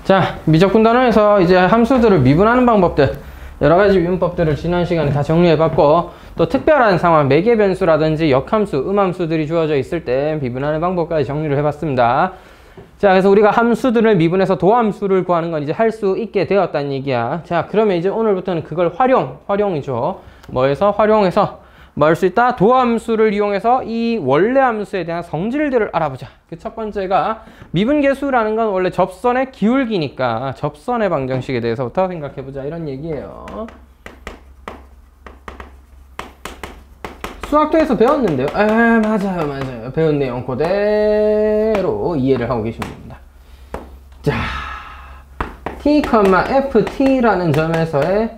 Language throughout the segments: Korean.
자, 미적분 단원에서 이제 함수들을 미분하는 방법들, 여러가지 미분법들을 지난 시간에 다 정리해봤고, 또 특별한 상황, 매개 변수라든지 역함수, 음함수들이 주어져 있을 때 미분하는 방법까지 정리를 해봤습니다. 자, 그래서 우리가 함수들을 미분해서 도함수를 구하는 건 이제 할 수 있게 되었다는 얘기야. 자, 그러면 이제 오늘부터는 그걸 활용이죠. 활용해서 뭐 할 수 있다? 도함수를 이용해서 이 원래 함수에 대한 성질들을 알아보자. 그 첫 번째가 미분계수라는 건 원래 접선의 기울기니까 접선의 방정식에 대해서부터 생각해보자. 이런 얘기예요. 수학도에서 배웠는데요. 맞아요. 배운 내용 그대로 이해를 하고 계시면 됩니다. 자, t, ft라는 점에서의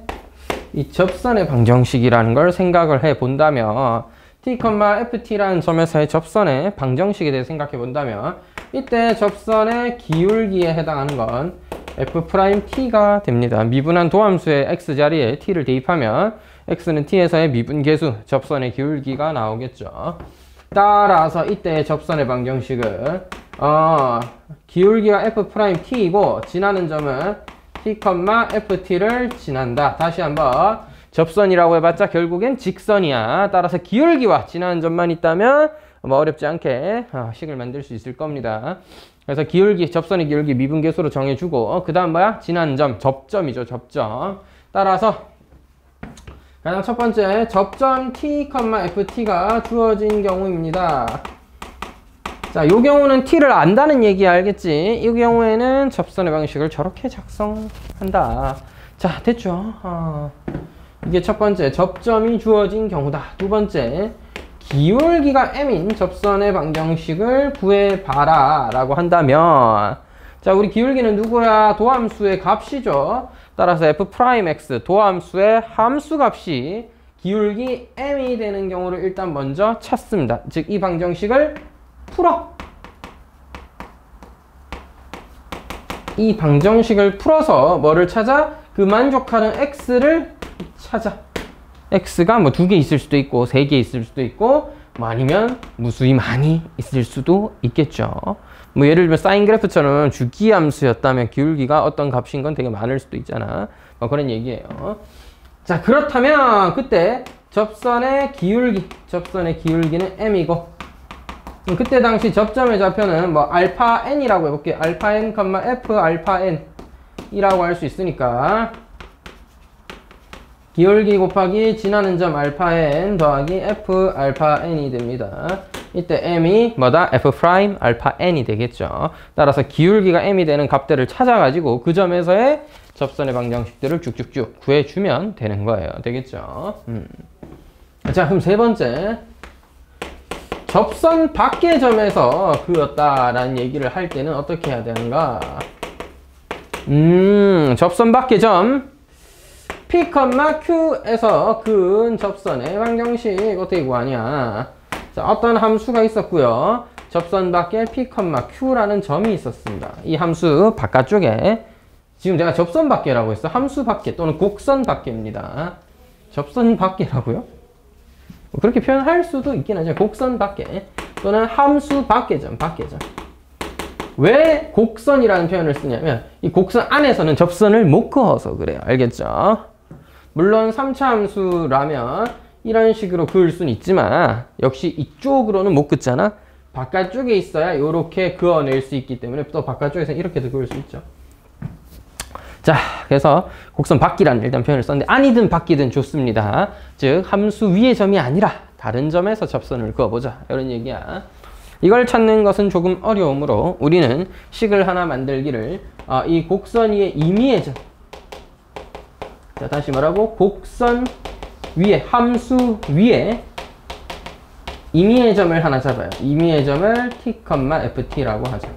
이 접선의 방정식이라는 걸 생각을 해 본다면 t, ft라는 점에서의 접선의 방정식에 대해 생각해 본다면 이때 접선의 기울기에 해당하는 건 f't가 됩니다. 미분한 도함수의 x자리에 t를 대입하면 x는 t에서의 미분계수, 접선의 기울기가 나오겠죠. 따라서 이때 접선의 방정식은 기울기가 f't이고 지나는 점은 t, ft를 지난다. 다시 한번 접선이라고 해봤자 결국엔 직선이야. 따라서 기울기와 지나는 점만 있다면 뭐 어렵지 않게 식을 만들 수 있을 겁니다. 그래서 기울기, 접선의 기울기 미분계수로 정해주고 그 다음 뭐야? 지나는 점, 접점이죠. 접점. 따라서 가장 첫 번째 접점 t, ft가 주어진 경우입니다. 자, 요 경우는 t를 안다는 얘기 알겠지? 이 경우에는 접선의 방식을 저렇게 작성한다. 자, 됐죠? 이게 첫 번째, 접점이 주어진 경우다. 두 번째, 기울기가 m인 접선의 방정식을 구해봐라 라고 한다면 자, 우리 기울기는 누구야? 도함수의 값이죠. 따라서 f'x, 도함수의 함수값이 기울기 m이 되는 경우를 일단 먼저 찾습니다. 즉, 이 방정식을 풀어. 이 방정식을 풀어서 뭐를 찾아? 그 만족하는 x를 찾아. x가 뭐 2개 있을 수도 있고 3개 있을 수도 있고 뭐 아니면 무수히 많이 있을 수도 있겠죠. 뭐 예를 들면 사인 그래프처럼 주기함수였다면 기울기가 어떤 값인 건 되게 많을 수도 있잖아. 뭐 그런 얘기예요. 자, 그렇다면 그때 접선의 기울기는 m이고 그때 당시 접점의 좌표는 뭐 알파 n이라고 해볼게요. 알파 n, f 알파 n 이라고 할 수 있으니까 기울기 곱하기 지나는 점 알파 n 더하기 f 알파 n이 됩니다. 이때 m이 뭐다? f 프라임 알파 n이 되겠죠. 따라서 기울기가 m이 되는 값들을 찾아가지고 그 점에서의 접선의 방정식들을 쭉쭉쭉 구해주면 되는 거예요. 되겠죠? 자, 그럼 세 번째. 접선 밖의 점에서 그었다라는 얘기를 할 때는 어떻게 해야 되는가? 접선 밖의 점 P, Q에서 그은 접선의 방정식 어떻게 구하냐? 자, 어떤 함수가 있었고요. 접선 밖에 P, Q라는 점이 있었습니다. 이 함수 바깥쪽에 지금 내가 접선 밖에라고 했어. 함수 밖에 또는 곡선 밖에입니다. 접선 밖에라고요? 그렇게 표현할 수도 있긴 하죠. 곡선 밖에 또는 함수 밖의 점, 왜 곡선이라는 표현을 쓰냐면 이 곡선 안에서는 접선을 못 그어서 그래요. 알겠죠? 물론 3차 함수라면 이런 식으로 그을 수는 있지만 역시 이쪽으로는 못 긋잖아. 바깥쪽에 있어야 이렇게 그어낼 수 있기 때문에 또 바깥쪽에서 이렇게도 그을 수 있죠. 자, 그래서 곡선 밖이라는 일단 표현을 썼는데 아니든 밖이든 좋습니다. 즉 함수 위의 점이 아니라 다른 점에서 접선을 그어보자. 이런 얘기야. 이걸 찾는 것은 조금 어려우므로 우리는 식을 하나 만들기를 이 곡선 위의 임의의 점. 자, 다시 말하고 곡선 위에 함수 위에 임의의 점을 하나 잡아요. 임의의 점을 t, ft라고 하죠.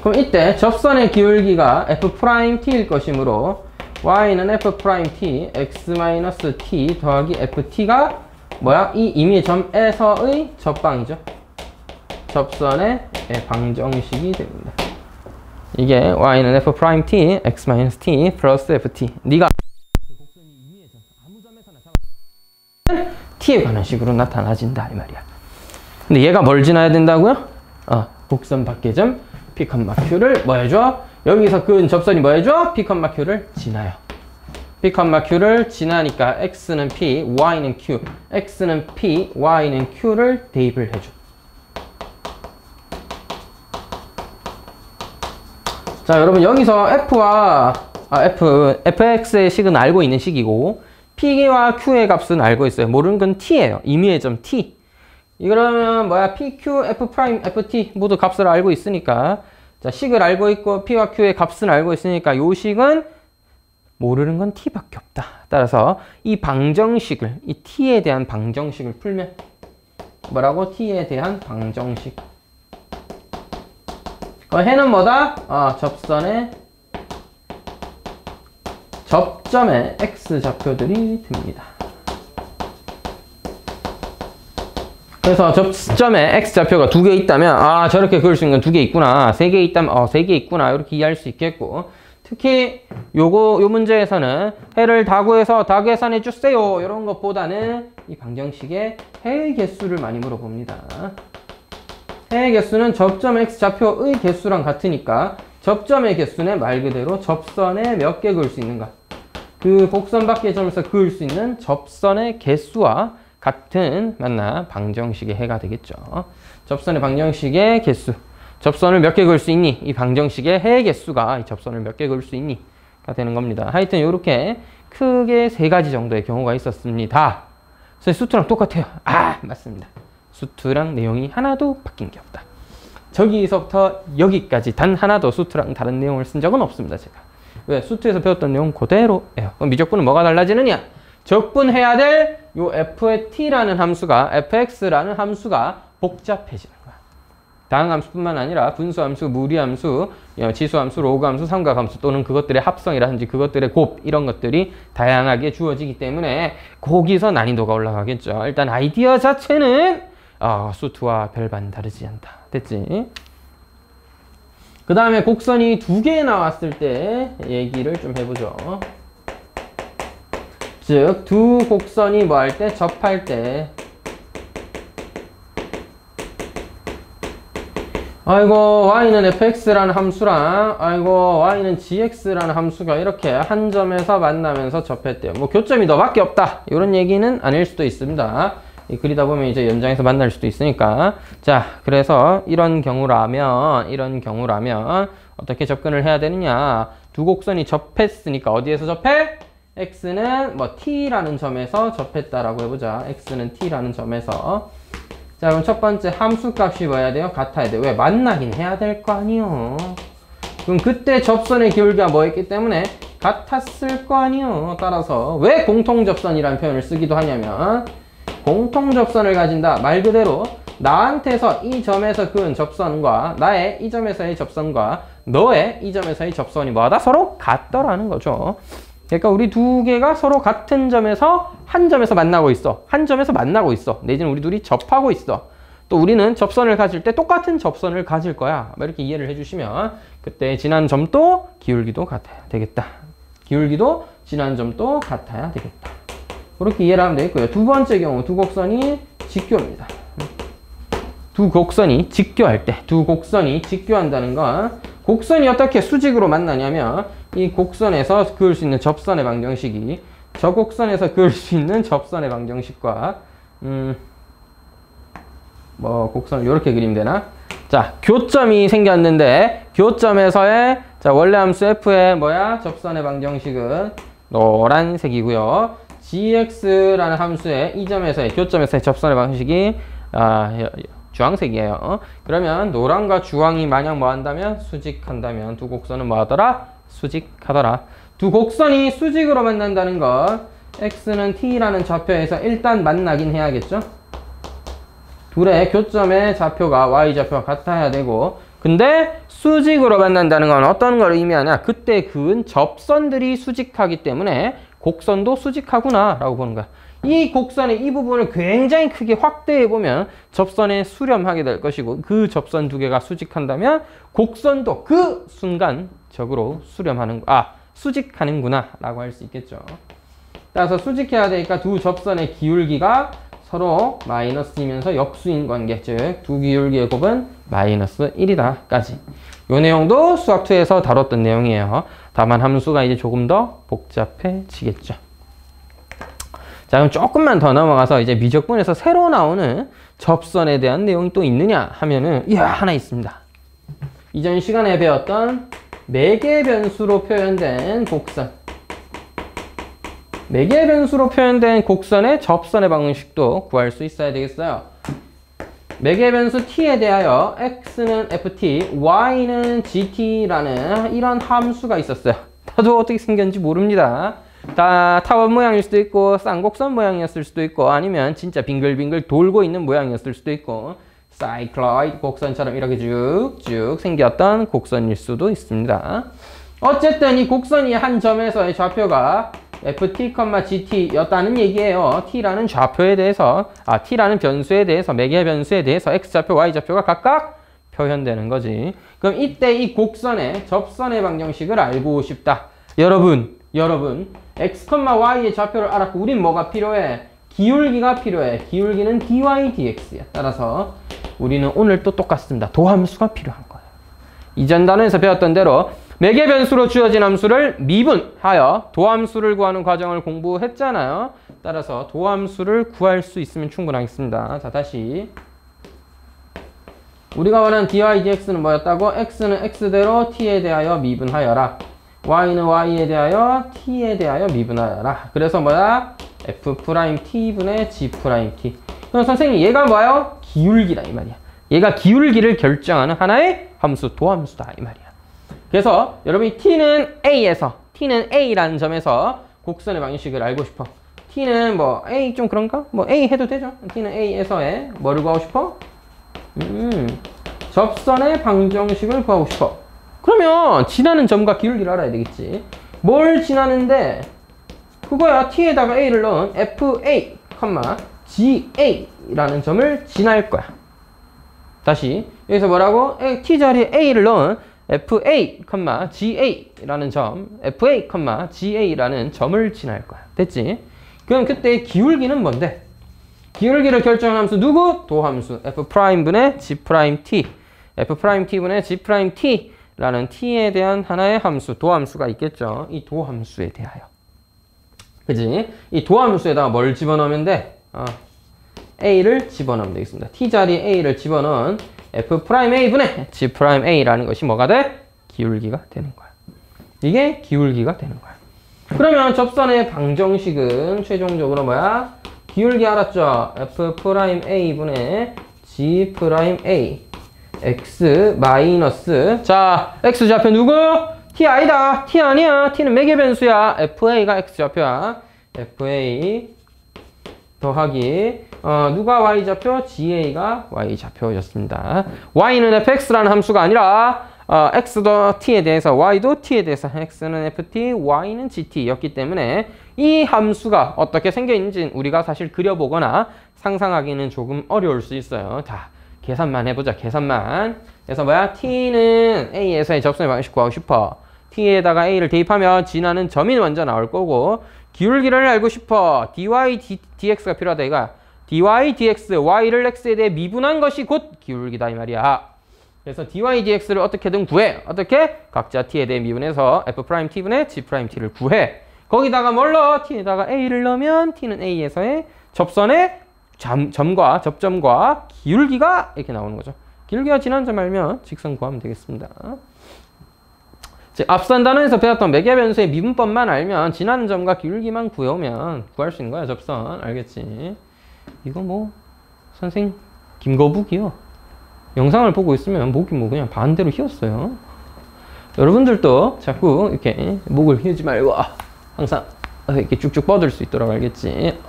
그럼 이때 접선의 기울기가 f't일 것이므로 y는 f't, x-t 더하기 ft가 뭐야? 이 임의의 점에서의 접방이죠. 접선의 방정식이 됩니다. 이게 y는 f't, x-t 플러스 ft. 네가 곡선이 임의의 점, 아무 점에서나 잡아 t에 관한 식으로 나타나진다 이 말이야. 근데 얘가 뭘 지나야 된다고요? 곡선 밖의 점 P, Q를 뭐 해줘? 여기서 그은 접선이 뭐 해줘? P, Q를 지나요. P, Q를 지나니까 X는 P, Y는 Q. X는 P, Y는 Q를 대입을 해줘. 자, 여러분 여기서 fx의 식은 알고 있는 식이고 p와 q의 값은 알고 있어요. 모르는 건 t예요. 임의의 점 t. 이러면 뭐야? p, q, f 프라임, ft 모두 값을 알고 있으니까 자, 식을 알고 있고 p와 q의 값은 알고 있으니까 요 식은 모르는 건 t밖에 없다. 따라서 이 방정식을, 이 t에 대한 방정식을 풀면 뭐라고? t에 대한 방정식. 해는 뭐다? 접점에 x좌표들이 듭니다. 그래서 접점에 x좌표가 2개 있다면 저렇게 그을 수 있는 건 2개 있구나. 3개 있다면 3개 있구나. 이렇게 이해할 수 있겠고, 특히 요 문제에서는 해를 다구해서 다계산해 주세요. 이런 것보다는 이 방정식의 해의 개수를 많이 물어봅니다. 해의 개수는 접점 x좌표의 개수랑 같으니까 접점의 개수는 말 그대로 접선에 몇 개 그을 수 있는가, 그 곡선 밖의 점에서 그을 수 있는 접선의 개수와 같은 방정식의 해가 되겠죠. 접선의 방정식의 개수, 접선을 몇 개 그을 수 있니? 이 방정식의 해의 개수가 이 접선을 몇 개 그을 수 있니? 가 되는 겁니다. 하여튼 이렇게 크게 3가지 정도의 경우가 있었습니다. 그래서 수투랑 똑같아요. 맞습니다. 수투랑 내용이 하나도 바뀐 게 없다. 저기서부터 여기까지 단 하나도 수투랑 다른 내용을 쓴 적은 없습니다. 제가. 왜? 수투에서 배웠던 내용 그대로예요. 그럼 미적분은 뭐가 달라지느냐? 적분해야 될 요 f의 t라는 함수가, fx라는 함수가 복잡해지는 거야. 다항함수뿐만 아니라 분수함수, 무리함수, 지수함수, 로그함수, 삼각함수 또는 그것들의 합성이라든지 그것들의 곱 이런 것들이 다양하게 주어지기 때문에 거기서 난이도가 올라가겠죠. 일단 아이디어 자체는 수투와 별반 다르지 않다. 됐지? 그 다음에 곡선이 2개 나왔을 때 얘기를 좀 해보죠. 즉, 두 곡선이 뭐 할 때? 접할 때. 아이고, y는 fx라는 함수랑, 아이고, y는 gx라는 함수가 이렇게 한 점에서 만나면서 접했대요. 뭐, 교점이 너밖에 없다. 이런 얘기는 아닐 수도 있습니다. 그리다 보면 이제 연장에서 만날 수도 있으니까. 자, 그래서 이런 경우라면 어떻게 접근을 해야 되느냐. 두 곡선이 접했으니까 어디에서 접해? x는 뭐 t라는 점에서 접했다라고 해보자. x는 t라는 점에서. 자, 그럼 첫 번째 함수 값이 뭐 해야 돼요? 같아야 돼. 왜? 만나긴 해야 될 거 아니요. 그럼 그때 접선의 기울기가 뭐였기 때문에 같았을 거 아니요. 따라서 왜 공통접선이라는 표현을 쓰기도 하냐면, 공통접선을 가진다. 말 그대로 나한테서 이 점에서 그은 접선과 나의 이 점에서의 접선과 너의 이 점에서의 접선이 뭐하다? 서로 같더라는 거죠. 그러니까 우리 두 개가 서로 같은 점에서 한 점에서 만나고 있어. 한 점에서 만나고 있어. 내지는 우리 둘이 접하고 있어. 또 우리는 접선을 가질 때 똑같은 접선을 가질 거야. 이렇게 이해를 해주시면 그때 지난 점도 기울기도 같아야 되겠다. 기울기도 지난 점도 같아야 되겠다. 그렇게 이해를 하면 되겠고요. 두 번째 경우 두 곡선이 직교입니다. 두 곡선이 직교할 때, 두 곡선이 직교한다는 건 곡선이 어떻게 수직으로 만나냐면 이 곡선에서 그을 수 있는 접선의 방정식이 저 곡선에서 그을 수 있는 접선의 방정식과 뭐 곡선을 이렇게 그리면 되나? 자, 교점이 생겼는데 교점에서의 원래 함수 f의 뭐야? 접선의 방정식은 노란색이고요. gx라는 함수의 이 점에서의 교점에서의 접선의 방식이 주황색이에요. 그러면 노랑과 주황이 만약 뭐 한다면? 수직한다면 두 곡선은 뭐 하더라? 수직하더라. 두 곡선이 수직으로 만난다는 것, x는 t라는 좌표에서 일단 만나긴 해야겠죠? 둘의 교점의 좌표가 y좌표와 같아야 되고, 근데 수직으로 만난다는 건 어떤 걸 의미하냐? 그때 그은 접선들이 수직하기 때문에 곡선도 수직하구나 라고 보는 거야. 이 곡선의 이 부분을 굉장히 크게 확대해 보면 접선에 수렴하게 될 것이고, 그 접선 두 개가 수직한다면 곡선도 그 순간적으로 수직하는구나 라고 할 수 있겠죠. 따라서 수직해야 되니까 두 접선의 기울기가 서로 마이너스이면서 역수인 관계, 즉 두 기울기의 곱은 마이너스 1이다 까지. 이 내용도 수학2에서 다뤘던 내용이에요. 다만 함수가 이제 조금 더 복잡해지겠죠. 자, 그럼 조금만 더 넘어가서 이제 미적분에서 새로 나오는 접선에 대한 내용이 또 있느냐 하면은 하나 있습니다. 이전 시간에 배웠던 매개 변수로 표현된 곡선. 매개 변수로 표현된 곡선의 접선의 방식도 구할 수 있어야 되겠어요. 매개 변수 t에 대하여 x는 ft, y는 gt라는 이런 함수가 있었어요. 나도 어떻게 생겼는지 모릅니다. 다 타원 모양일 수도 있고 쌍곡선 모양이었을 수도 있고 아니면 진짜 빙글빙글 돌고 있는 모양이었을 수도 있고 사이클로이드 곡선처럼 이렇게 쭉쭉 생겼던 곡선일 수도 있습니다. 어쨌든 이 곡선이 한 점에서의 좌표가 ft, gt였다는 얘기예요. t라는 좌표에 대해서, t라는 변수에 대해서, 매개 변수에 대해서 x좌표, y좌표가 각각 표현되는 거지. 그럼 이때 이 곡선의 접선의 방정식을 알고 싶다. 여러분, x, y의 좌표를 알았고 우린 뭐가 필요해? 기울기가 필요해. 기울기는 dy, dx야. 따라서 우리는 오늘 또 똑같습니다. 도함수가 필요한 거예요. 이전 단원에서 배웠던 대로 매개 변수로 주어진 함수를 미분하여 도함수를 구하는 과정을 공부했잖아요. 따라서 도함수를 구할 수 있으면 충분하겠습니다. 자, 다시 우리가 원하는 dy, dx는 뭐였다고? x는 x대로 t에 대하여 미분하여라. y는 y에 대하여 t에 대하여 미분하여라. 그래서 뭐야? f't분의 g't. 그럼 선생님 얘가 뭐예요? 기울기다 이 말이야. 얘가 기울기를 결정하는 하나의 함수, 도함수다 이 말이야. 그래서 여러분이 t는 A라는 점에서 곡선의 방식을 알고 싶어. t는 뭐 A 좀 그런가? 뭐 A 해도 되죠. t는 A에서의 뭐를 구하고 싶어? 접선의 방정식을 구하고 싶어. 그러면 지나는 점과 기울기를 알아야 되겠지. 뭘 지나는데? 그거야. t에다가 A를 넣은 FA, GA라는 점을 지날 거야. 다시 여기서 뭐라고? t 자리에 A를 넣은 FA, GA라는 점, FA, GA라는 점을 지날 거야. 됐지? 그럼 그때 기울기는 뭔데? 기울기를 결정하는 함수 누구? 도함수 F'분의 G'T. F'T분의 G'T라는 T에 대한 하나의 함수, 도함수가 있겠죠. 이 도함수에 대하여. 그지? 이 도함수에다가 뭘 집어넣으면 돼? A를 집어넣으면 되겠습니다. T 자리에 A를 집어넣은 F'A분의 G'A라는 것이 뭐가 돼? 기울기가 되는 거야. 이게 기울기가 되는 거야. 그러면 접선의 방정식은 최종적으로 뭐야? 기울기 알았죠? F'A분의 G'A x 마이너스 자, x좌표 누구? t 아니다. t 아니야. t는 매개 변수야. fa가 x좌표야. fa 더하기 누가 y좌표? ga가 y좌표였습니다. y는 fx라는 함수가 아니라 x도 t에 대해서 y도 t에 대해서 x는 ft, y는 gt였기 때문에 이 함수가 어떻게 생겨있는지 우리가 사실 그려보거나 상상하기는 조금 어려울 수 있어요. 자, 계산만 해보자. 계산만. 그래서 뭐야? t는 a에서의 접선의 방식 구하고 싶어. t에다가 a를 대입하면 지나는 점이 먼저 나올 거고 기울기를 알고 싶어. dy, dx가 필요하다 이거야. dy, dx, y를 x에 대해 미분한 것이 곧 기울기다 이 말이야. 그래서 dy, dx를 어떻게든 구해. 어떻게? 각자 t에 대해 미분해서 f't분의 g't를 구해. 거기다가 뭘 넣어? t에다가 a를 넣으면 t는 a에서의 접선의 점과 접점과 기울기가 이렇게 나오는 거죠. 기울기가 지난 점 알면 직선 구하면 되겠습니다. 즉 앞선 단원에서 배웠던 매개 변수의 미분법만 알면 지나는 점과 기울기만 구해오면 구할 수 있는 거야. 접선. 알겠지? 이거 뭐 선생 김거북이요. 영상을 보고 있으면 목이 뭐 그냥 반대로 휘었어요. 여러분들도 자꾸 이렇게 목을 휘지 말고 항상 이렇게 쭉쭉 뻗을 수 있도록 알겠지?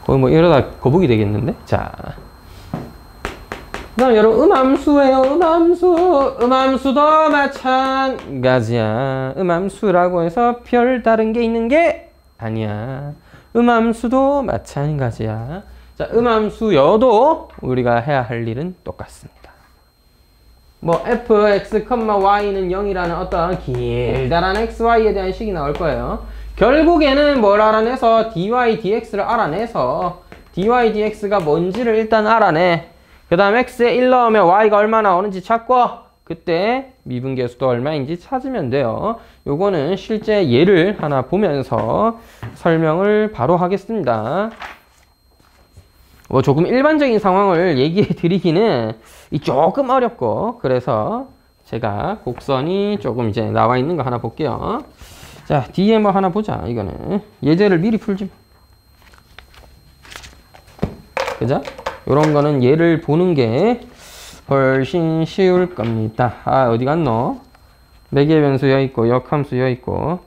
거의 뭐 이러다 거북이 되겠는데? 자, 그다음 여러분 음함수예요. 음함수도 마찬가지야. 음함수라고 해서 별 다른 게 있는 게 아니야. 음함수도 마찬가지야. 자, 음함수여도 우리가 해야 할 일은 똑같습니다. 뭐 fx, y는 0이라는 어떤 길다란 xy에 대한 식이 나올 거예요. 결국에는 뭘 알아내서 dy, dx를 알아내서 dy dx가 뭔지를 일단 알아내. 그 다음 x에 1 넣으면 y가 얼마 나오는지 찾고 그때 미분계수도 얼마인지 찾으면 돼요. 요거는 실제 예를 하나 보면서 설명을 바로 하겠습니다. 뭐 조금 일반적인 상황을 얘기해 드리기는 조금 어렵고, 그래서 제가 곡선이 조금 이제 나와 있는 거 하나 볼게요. 자, 뒤에 뭐 하나 보자. 이거는 예제를 미리 풀지. 그죠? 요런 거는 예를 보는 게 훨씬 쉬울 겁니다. 아, 어디 갔노? 매개 변수 여 있고, 역함수 여 있고.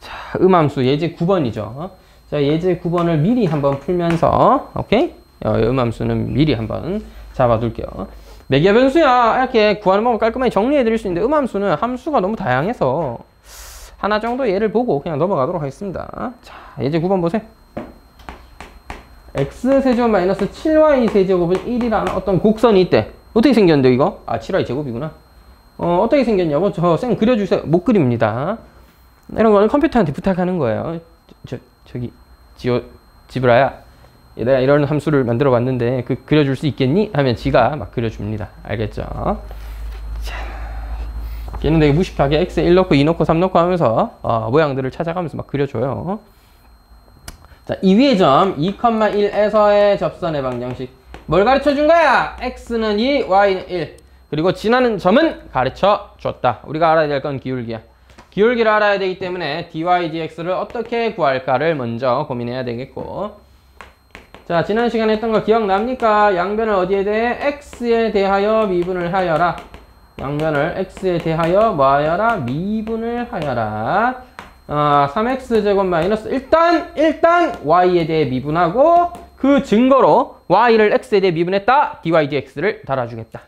자, 음함수 예제 9번이죠. 자, 예제 9번을 미리 한번 풀면서, 오케이? 음함수는 미리 한번 잡아둘게요. 매개 변수야. 이렇게 구하는 방법 깔끔하게 정리해 드릴 수 있는데, 음함수는 함수가 너무 다양해서 하나 정도 예를 보고 그냥 넘어가도록 하겠습니다. 자, 예제 9번 보세요. x세제곱 마이너스 7y 세제곱은 1이라는 어떤 곡선이 있대. 어떻게 생겼는데 이거? 아, 7y 제곱이구나. 어떻게 생겼냐고 저 쌤 그려주세요. 못 그립니다. 이런 거는 컴퓨터한테 부탁하는 거예요. 저기 지브라야, 내가 이런 함수를 만들어 봤는데 그려줄 수 있겠니? 하면 지가 막 그려줍니다. 알겠죠? 자, 걔는 되게 무식하게 x에 1 넣고 2 넣고 3 넣고 하면서 모양들을 찾아가면서 막 그려줘요. 자, 이 위의 점 2,1에서의 접선의 방정식 뭘 가르쳐 준 거야? x는 2, y는 1. 그리고 지나는 점은 가르쳐 줬다. 우리가 알아야 될 건 기울기야. 기울기를 알아야 되기 때문에 dy dx를 어떻게 구할까를 먼저 고민해야 되겠고, 자, 지난 시간에 했던 거 기억납니까? 양변을 어디에 대해? x에 대하여 미분을 하여라. 양변을 x에 대하여 뭐 하여라? 미분을 하여라. 3x제곱 마이너스 일단 y에 대해 미분하고 그 증거로 y를 x에 대해 미분했다. dy dx를 달아주겠다.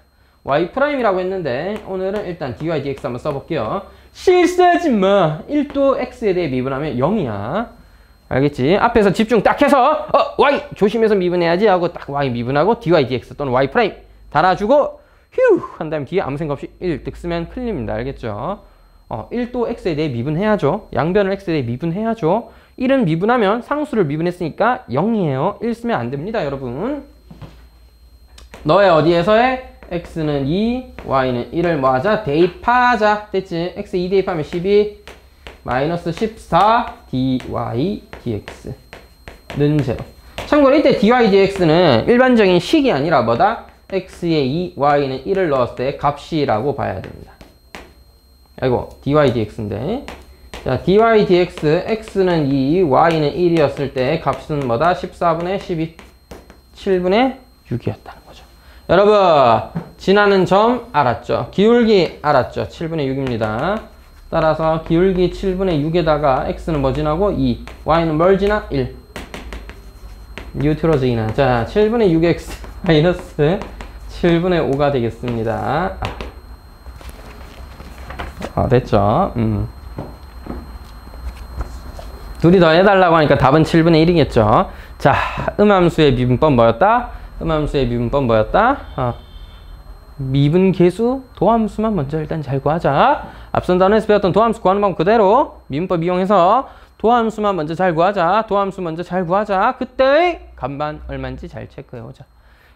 y'이라고 했는데 오늘은 일단 dy dx 한번 써볼게요. 실수하지 마. 1도 x에 대해 미분하면 0이야. 알겠지? 앞에서 집중 딱 해서 y 조심해서 미분해야지 하고 딱 y 미분하고 dy dx 또는 y' 달아주고 휴 한 다음에 뒤에 아무 생각 없이 1 뜩 쓰면 큰일입니다. 알겠죠? 1도 x에 대해 미분해야죠. 양변을 x에 대해 미분해야죠. 1은 미분하면 상수를 미분했으니까 0이에요. 1 쓰면 안 됩니다, 여러분. 너의 어디에서의 x는 2, y는 1을 뭐 하자? 대입하자. 됐지? x 2 대입하면 12 마이너스 14 dy dx는 0. 참고로 이때 dy dx는 일반적인 식이 아니라 뭐다? x에 2, y는 1을 넣었을 때 값이라고 봐야 됩니다. 아이고, dy dx인데. 자, dy dx, x는 2, y는 1이었을 때 값은 뭐다? 14분의 12, 7분의 6이었다는 거죠. 여러분, 지나는 점 알았죠? 기울기 알았죠? 7분의 6입니다. 따라서 기울기 7분의 6에다가 x는 뭐 지나고? 2, y는 뭘 지나? 1. 뉴트로 지나. 자, 7분의 6x 마이너스 7분의 5가 되겠습니다. 됐죠? 둘이 더 해달라고 하니까 답은 7분의 1이겠죠. 자, 음함수의 미분법 뭐였다? 음함수의 미분법 뭐였다? 미분계수, 도함수만 먼저 일단 잘 구하자. 앞선 단원에서 배웠던 도함수 구하는 방법 그대로 미분법 이용해서 도함수만 먼저 잘 구하자. 도함수 먼저 잘 구하자. 그때의 값만 얼마인지 잘 체크해보자.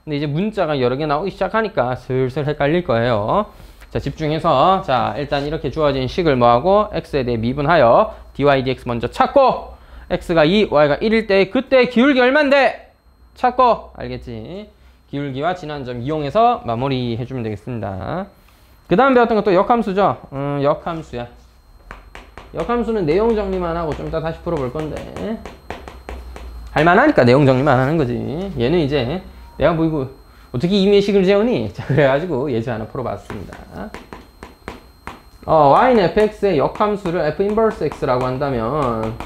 근데 이제 문자가 여러 개 나오기 시작하니까 슬슬 헷갈릴 거예요. 자, 집중해서, 자, 일단 이렇게 주어진 식을 뭐하고, x에 대해 미분하여 dy dx 먼저 찾고, x가 2, y가 1일 때, 그때 기울기 얼만데? 찾고, 알겠지? 기울기와 지난 점 이용해서 마무리 해주면 되겠습니다. 그 다음 배웠던 것도 역함수죠? 역함수야. 역함수는 내용 정리만 하고 좀 이따 다시 풀어볼 건데, 할만하니까 내용 정리만 하는 거지. 얘는 이제, 내가 뭐 이거, 어떻게 임의식을 재우니? 자, 그래가지고 예제 하나 풀어봤습니다. y는 fx의 역함수를 f 인버스 x라고 한다면,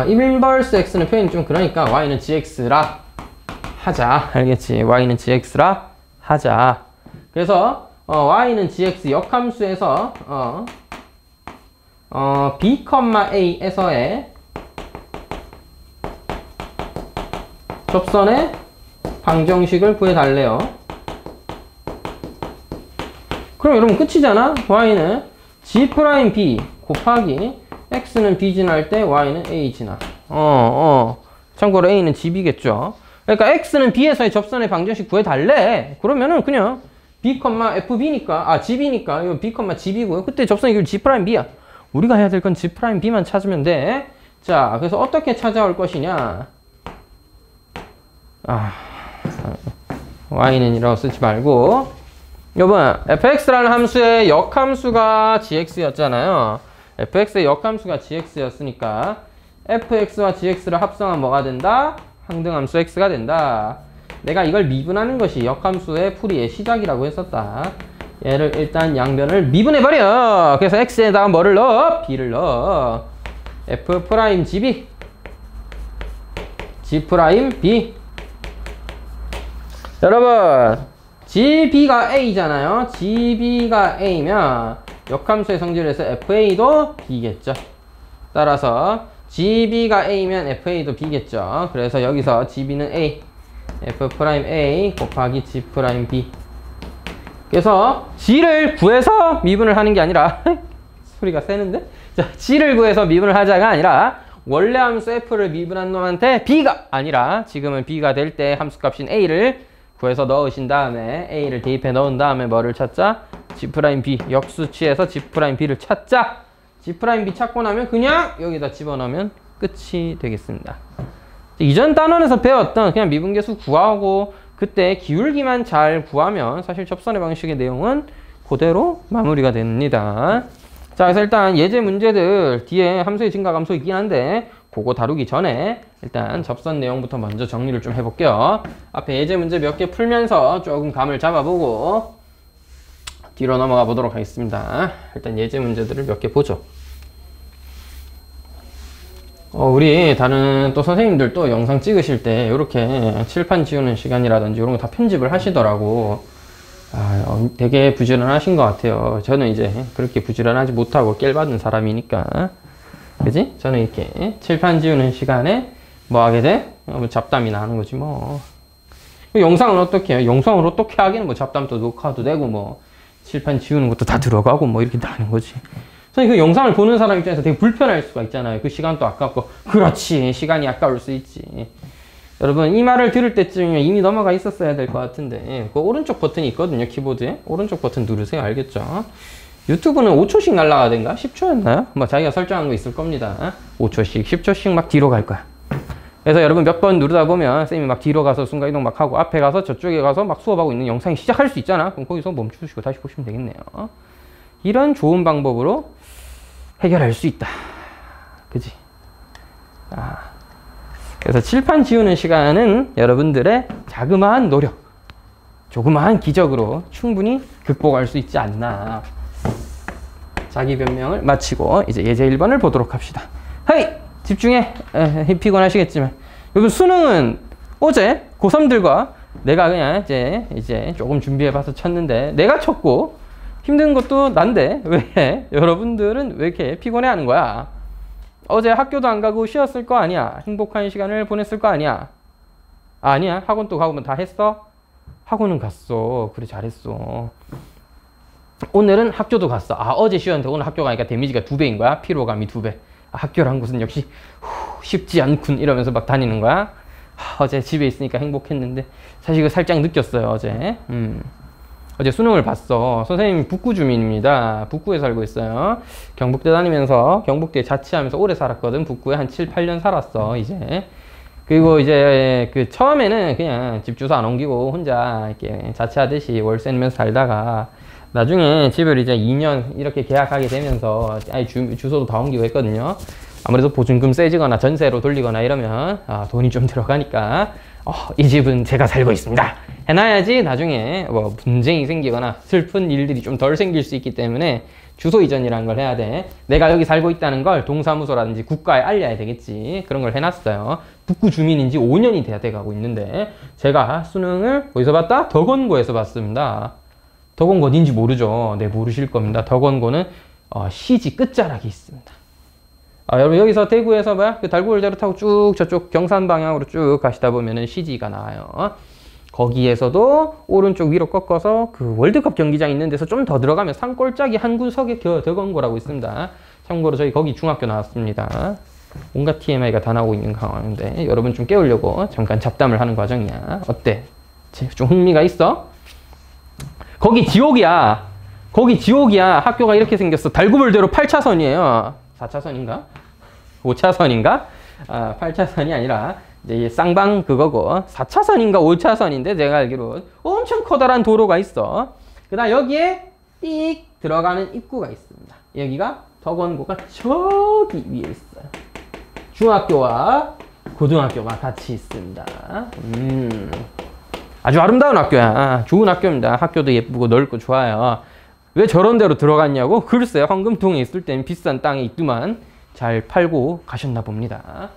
인버스 x는 표현이 좀 그러니까 y는 gx라 하자. 알겠지? y는 gx라 하자. 그래서 y는 gx 역함수에서 b, a에서의 접선의 방정식을 구해달래요. 그럼 여러분 끝이잖아? y는 g' b 곱하기 x는 b 지날 때 y는 a 지나. 참고로 A는 GB겠죠. 그러니까 X는 B에서의 접선의 방정식 구해달래. 그러면은 그냥 B, FB니까, GB니까, 이거 B, GB고요. 그때 접선의 길 G'B야. 우리가 해야 될 건 G'B만 찾으면 돼. 자, 그래서 어떻게 찾아올 것이냐. Y는 이라고 쓰지 말고, 여러분, fx라는 함수의 역함수가 gx였잖아요. fx의 역함수가 gx였으니까, fx와 gx를 합성하면 뭐가 된다? 항등함수 x가 된다. 내가 이걸 미분하는 것이 역함수의 풀이의 시작이라고 했었다. 얘를 일단 양변을 미분해버려. 그래서 x에다가 뭐를 넣어? b를 넣어. f'gb g'b. 여러분, gb가 a잖아요. gb가 a면 역함수의 성질에서 fa도 b겠죠. 따라서 gb가 a면 fa도 b겠죠. 그래서 여기서 gb는 a, f'A 곱하기 g'b. 그래서 g를 구해서 미분을 하는 게 아니라 소리가 세는데? 자, g를 구해서 미분을 하자가 아니라 원래 함수 f를 미분한 놈한테 b가 아니라 지금은 b가 될 때 함수값인 a를 구해서 넣으신 다음에 a를 대입해 넣은 다음에 뭐를 찾자? g'b. 역수치에서 g'b를 찾자. g'b 찾고 나면 그냥 여기다 집어넣으면 끝이 되겠습니다. 이전 단원에서 배웠던 그냥 미분계수 구하고 그때 기울기만 잘 구하면 사실 접선의 방식의 내용은 그대로 마무리가 됩니다. 자, 그래서 일단 예제 문제들 뒤에 함수의 증가 감소 있긴 한데 그거 다루기 전에 일단 접선 내용부터 먼저 정리를 좀 해볼게요. 앞에 예제 문제 몇 개 풀면서 조금 감을 잡아보고 뒤로 넘어가 보도록 하겠습니다. 일단 예제 문제들을 몇 개 보죠. 우리 다른 또 선생님들도 영상 찍으실 때 이렇게 칠판 지우는 시간이라든지 이런 거 다 편집을 하시더라고. 되게 부지런하신 것 같아요. 저는 이제 그렇게 부지런하지 못하고 깰받은 사람이니까. 그지? 저는 이렇게 칠판 지우는 시간에 뭐 하게 돼? 잡담이 나는 거지 뭐. 영상은 어떻게 해요? 영상을 어떻게 하기는 뭐 잡담도 녹화도 되고 뭐 칠판 지우는 것도 다 들어가고 뭐 이렇게 나는 거지. 선생님, 그 영상을 보는 사람 입장에서 되게 불편할 수가 있잖아요. 그 시간도 아깝고. 그렇지. 시간이 아까울 수 있지. 여러분, 이 말을 들을 때쯤이면 이미 넘어가 있었어야 될 것 같은데 그 오른쪽 버튼이 있거든요. 키보드에. 오른쪽 버튼 누르세요. 알겠죠? 유튜브는 5초씩 날라가든가 10초였나요? 뭐 자기가 설정한 거 있을 겁니다. 5초씩, 10초씩 막 뒤로 갈 거야. 그래서 여러분 몇 번 누르다 보면 쌤이 막 뒤로 가서 순간이동 막 하고 앞에 가서 저쪽에 가서 막 수업하고 있는 영상이 시작할 수 있잖아. 그럼 거기서 멈추시고 다시 보시면 되겠네요. 이런 좋은 방법으로 해결할 수 있다. 그지? 그래서 칠판 지우는 시간은 여러분들의 자그마한 노력, 조그마한 기적으로 충분히 극복할 수 있지 않나. 자기 변명을 마치고 이제 예제 1번을 보도록 합시다. 하이! 집중해! 피곤하시겠지만. 여러분, 수능은 어제 고3들과 내가 그냥 이제 조금 준비해봐서 쳤는데 내가 쳤고 힘든 것도 난데 왜 여러분들은 왜 이렇게 피곤해하는 거야? 어제 학교도 안 가고 쉬었을 거 아니야? 행복한 시간을 보냈을 거 아니야? 아니야? 학원도 가고 뭐 다 했어? 학원은 갔어. 그래, 잘했어. 오늘은 학교도 갔어. 어제 쉬었는데 오늘 학교 가니까 데미지가 2배인 거야? 피로감이 2배. 학교란 곳은 역시 쉽지 않군 이러면서 막 다니는 거야? 어제 집에 있으니까 행복했는데 사실 이거 살짝 느꼈어요. 어제 수능을 봤어. 선생님이 북구 주민입니다. 북구에 살고 있어요. 경북대 다니면서 경북대에 자취하면서 오래 살았거든. 북구에 한 7, 8년 살았어 이제. 그리고 이제 그 처음에는 그냥 집 주소 안 옮기고 혼자 이렇게 자취하듯이 월세 내면서 살다가 나중에 집을 이제 2년 이렇게 계약하게 되면서 아예 주소도 다 옮기고 했거든요. 아무래도 보증금 세지거나 전세로 돌리거나 이러면 돈이 좀 들어가니까 이 집은 제가 살고 있습니다 해놔야지 나중에 뭐 분쟁이 생기거나 슬픈 일들이 좀 덜 생길 수 있기 때문에 주소 이전이라는 걸 해야 돼. 내가 여기 살고 있다는 걸 동사무소라든지 국가에 알려야 되겠지. 그런 걸 해놨어요. 북구 주민인 지 5년이 돼야 돼가고 있는데 제가 수능을 어디서 봤다? 덕원고에서 봤습니다. 덕원고 어딘지 모르죠. 네, 모르실 겁니다. 덕원고는 시지 끝자락이 있습니다. 여러분 여기서 대구에서 그 달구을대로 타고 쭉 저쪽 경산 방향으로 쭉 가시다 보면은 시지가 나와요. 거기에서도 오른쪽 위로 꺾어서 그 월드컵 경기장 있는 데서 좀 더 들어가면 산골짜기 한 구석에 덕원고라고 있습니다. 참고로 저희 거기 중학교 나왔습니다. 온갖 TMI가 다 나오고 있는 상황인데 여러분 좀 깨우려고 잠깐 잡담을 하는 과정이야. 어때? 좀 흥미가 있어? 거기 지옥이야. 거기 지옥이야. 학교가 이렇게 생겼어. 달구벌대로 8차선이에요. 4차선인가? 5차선인가? 아, 8차선이 아니라 이제 쌍방 그거고 4차선인가 5차선인데 제가 알기로 엄청 커다란 도로가 있어. 그다음 여기에 띡 들어가는 입구가 있습니다. 여기가 덕원고가 저기 위에 있어요. 중학교와 고등학교가 같이 있습니다. 아주 아름다운 학교야. 좋은 학교입니다. 학교도 예쁘고 넓고 좋아요. 왜 저런 데로 들어갔냐고? 글쎄요. 황금통에 있을 땐 비싼 땅에 있더만 잘 팔고 가셨나 봅니다.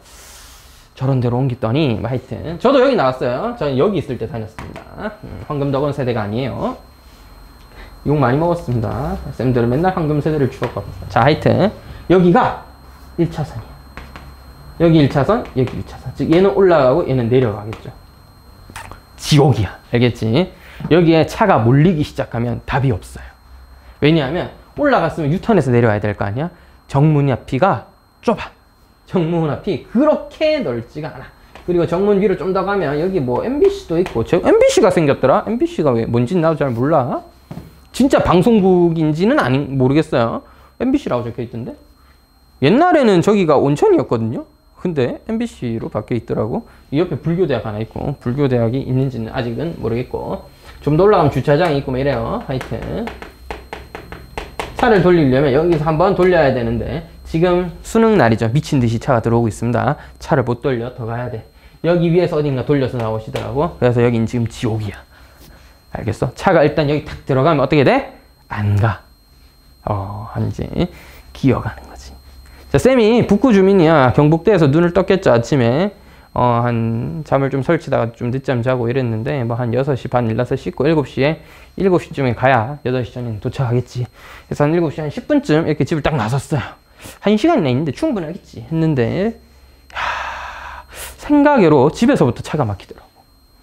저런 데로 옮겼더니 뭐 하여튼 저도 여기 나왔어요. 저는 여기 있을 때 다녔습니다. 황금덕원 세대가 아니에요. 욕 많이 먹었습니다. 쌤들은 맨날 황금 세대를 추억합니다. 자, 하여튼 여기가 1차선이야. 여기 1차선, 여기 2차선. 즉 얘는 올라가고 얘는 내려가겠죠. 지옥이야. 알겠지? 여기에 차가 몰리기 시작하면 답이 없어요. 왜냐하면 올라갔으면 유턴해서 내려와야 될 거 아니야? 정문 앞이가 좁아. 정문 앞이 그렇게 넓지가 않아. 그리고 정문 위로 좀 더 가면 여기 뭐 MBC도 있고 MBC가 생겼더라? MBC가 왜 뭔지 나도 잘 몰라. 진짜 방송국인지는 모르겠어요. MBC라고 적혀있던데? 옛날에는 저기가 온천이었거든요? 근데 MBC로 바뀌어 있더라고. 이 옆에 불교대학 하나 있고 불교대학이 있는지는 아직은 모르겠고 좀 더 올라가면 주차장이 있고 뭐 이래요. 하여튼 차를 돌리려면 여기서 한번 돌려야 되는데 지금 수능 날이죠. 미친 듯이 차가 들어오고 있습니다. 차를 못 돌려. 더 가야 돼. 여기 위에서 어딘가 돌려서 나오시더라고. 그래서 여긴 지금 지옥이야. 알겠어? 차가 일단 여기 탁 들어가면 어떻게 돼? 안 가. 이제 기어가는 거지. 자, 쌤이 북구 주민이야. 경북대에서 눈을 떴겠죠, 아침에. 한 잠을 좀 설치다가 좀 늦잠 자고 이랬는데 뭐 한 6시 반 일어나서 씻고 7시쯤에 가야 8시 전에는 도착하겠지. 그래서 한 7시 한 10분쯤 이렇게 집을 딱 나섰어요. 1시간이나 있는데 충분하겠지 했는데 생각외로 집에서부터 차가 막히더라고.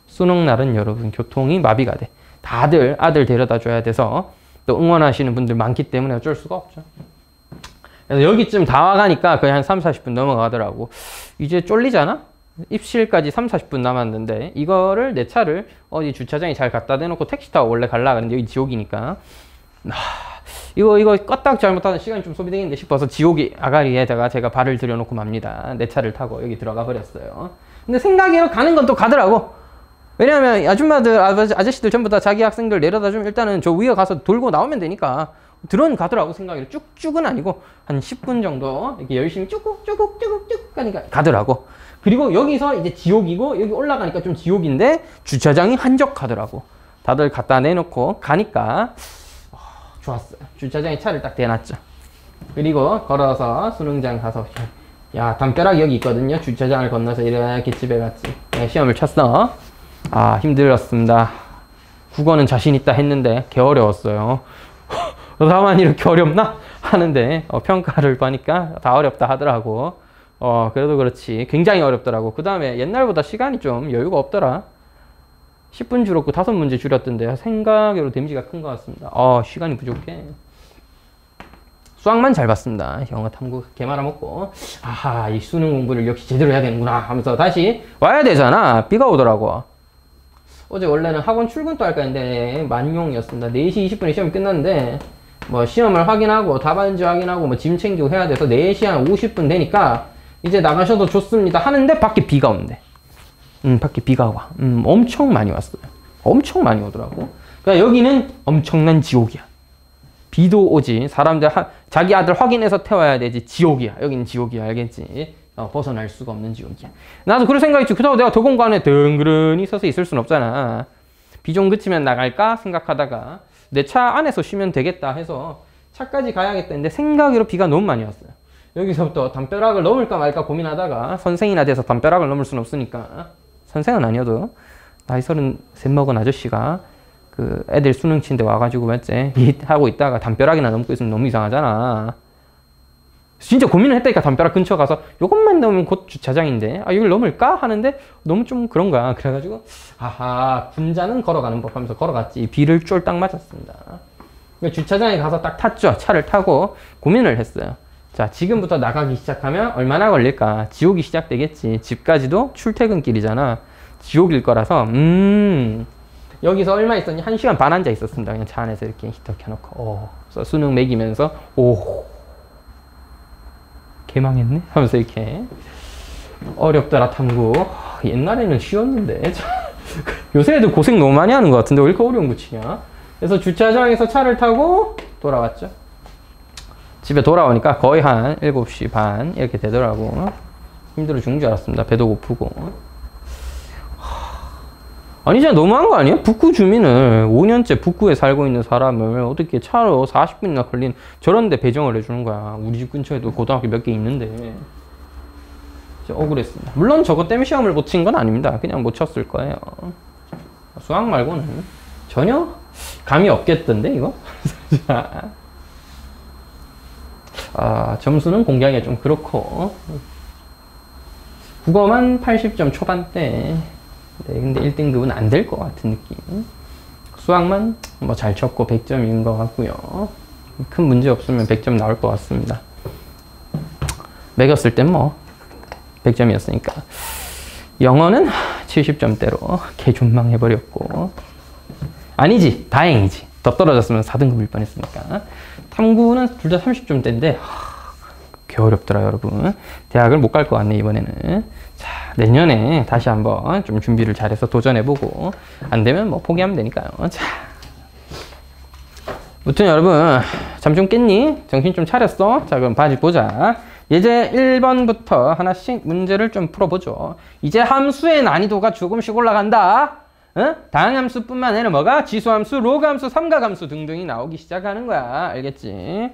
수능 날은 여러분 교통이 마비가 돼. 다들 아들 데려다 줘야 돼서 또 응원하시는 분들 많기 때문에 어쩔 수가 없죠. 그래서 여기쯤 다 와가니까 거의 한 30-40분 넘어가더라고. 이제 쫄리잖아? 입실까지 30-40분 남았는데 이거를 내 차를 어디 주차장에 잘 갖다 대놓고 택시 타고 원래 갈라 그랬는데 여기 지옥이니까 이거 껐딱 잘못하면 시간이 좀 소비되겠는데 싶어서 지옥이 아가리에다가 제가 발을 들여놓고 맙니다. 내 차를 타고 여기 들어가 버렸어요. 근데 생각에는 가는 건 또 가더라고. 왜냐면 아줌마들, 아저씨들 전부 다 자기 학생들 내려다 주면 일단은 저 위에 가서 돌고 나오면 되니까 가더라고. 생각이 쭉쭉은 아니고 한 10분 정도 이렇게 열심히 쭉 가니까 가더라고. 그리고 여기서 이제 지옥이고 여기 올라가니까 좀 지옥인데 주차장이 한적하더라고. 다들 갖다 내놓고 가니까 좋았어요. 주차장에 차를 딱 대놨죠. 그리고 걸어서 수능장 가서 야, 담벼락 여기 있거든요. 주차장을 건너서 이렇게 집에 갔지. 네, 시험을 쳤어. 힘들었습니다. 국어는 자신 있다 했는데 개 어려웠어요. 다만 이렇게 어렵나? 하는데 평가를 보니까 다 어렵다 하더라고. 그래도 그렇지 굉장히 어렵더라고. 그 다음에 옛날보다 시간이 좀 여유가 없더라. 10분 줄었고 5문제 줄였던데 생각외로 데미지가 큰 것 같습니다. 시간이 부족해. 수학만 잘 봤습니다. 영어 탐구 개 말아먹고 이 수능 공부를 역시 제대로 해야 되는구나 하면서 다시 와야 되잖아. 비가 오더라고. 어제 원래는 학원 출근도 할까 했는데 만용이었습니다. 4시 20분에 시험이 끝났는데 뭐 시험을 확인하고 답안지 확인하고 뭐 짐 챙기고 해야 돼서 4시 한 50분 되니까 이제 나가셔도 좋습니다 하는데 밖에 비가 온대. 밖에 비가 와. 엄청 많이 왔어요. 엄청 많이 오더라고. 그러니까 여기는 엄청난 지옥이야. 비도 오지. 사람들 자기 아들 확인해서 태워야 되지. 지옥이야. 여기는 지옥이야. 알겠지? 벗어날 수가 없는 지옥이야. 나도 그런 생각했지. 그렇다고 내가 도공간에 덩그러니 서서 있을 순 없잖아. 비 좀 그치면 나갈까 생각하다가 내 차 안에서 쉬면 되겠다 해서 차까지 가야겠다 했는데 생각으로 비가 너무 많이 왔어요. 여기서부터 담벼락을 넘을까 말까 고민하다가 선생이나 돼서 담벼락을 넘을 순 없으니까 선생은 아니어도 나이 33 먹은 아저씨가 그 애들 수능 치는데 와가지고 맞지? 하고 있다가 담벼락이나 넘고 있으면 너무 이상하잖아. 진짜 고민을 했다니까. 담벼락 근처 가서 요것만 넘으면 곧 주차장인데 이걸 넘을까? 하는데 너무 좀 그런 거야. 그래가지고 군자는 걸어가는 법 하면서 걸어갔지. 비를 쫄딱 맞았습니다. 주차장에 가서 딱 탔죠. 차를 타고 고민을 했어요. 자, 지금부터 나가기 시작하면 얼마나 걸릴까? 지옥이 시작되겠지. 집까지도 출퇴근길이잖아. 지옥일 거라서 여기서 얼마 있었니? 1시간 반 앉아 있었습니다. 그냥 차 안에서 이렇게 히터 켜놓고 그래서 수능 매기면서 개망했네? 하면서 이렇게 어렵더라 탐구. 옛날에는 쉬웠는데 요새 애들 고생 너무 많이 하는 것 같은데 왜 이렇게 어려운 거 치냐? 그래서 주차장에서 차를 타고 돌아왔죠. 집에 돌아오니까 거의 한 7시 반 이렇게 되더라고. 힘들어 죽는 줄 알았습니다. 배도 고프고. 아니 진짜 너무한 거 아니야? 북구 주민을 5년째 북구에 살고 있는 사람을 어떻게 차로 40분이나 걸린 저런 데 배정을 해주는 거야. 우리 집 근처에도 고등학교 몇 개 있는데. 진짜 억울했습니다. 물론 저것 때문에 시험을 못 친 건 아닙니다. 그냥 못 쳤을 거예요. 수학 말고는 전혀 감이 없겠던데 이거? 점수는 공개하기가 좀 그렇고 국어만 80점 초반대. 네, 근데 1등급은 안 될 것 같은 느낌. 수학만 뭐 잘 쳤고 100점인 것 같고요. 큰 문제 없으면 100점 나올 것 같습니다. 매겼을 땐 뭐 100점이었으니까. 영어는 70점대로 개존망해버렸고. 아니지, 다행이지. 더 떨어졌으면 4등급일 뻔했으니까. 탐구는 둘 다 30점대인데 개 어렵더라 여러분. 대학을 못 갈 것 같네 이번에는. 자, 내년에 다시 한번 좀 준비를 잘해서 도전해보고 안 되면 뭐 포기하면 되니까요. 자, 무튼 여러분 잠 좀 깼니? 정신 좀 차렸어? 자, 그럼 바지 보자. 예제 1번부터 하나씩 문제를 좀 풀어보죠. 이제 함수의 난이도가 조금씩 올라간다. 응? 다항함수뿐만 아니라 뭐가? 지수함수, 로그함수, 삼각함수 등등이 나오기 시작하는 거야. 알겠지?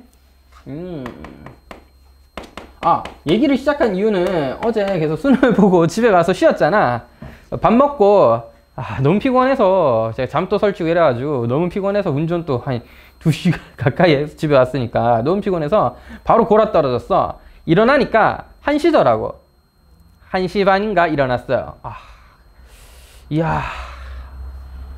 얘기를 시작한 이유는 어제 계속 수능을 보고 집에 가서 쉬었잖아. 밥 먹고 너무 피곤해서 제가 잠도 설치고 이래가지고 너무 피곤해서 운전 또 한 2시간 가까이 해서 집에 왔으니까 너무 피곤해서 바로 골아 떨어졌어. 일어나니까 1시더라고. 1시 반인가 일어났어요. 이야,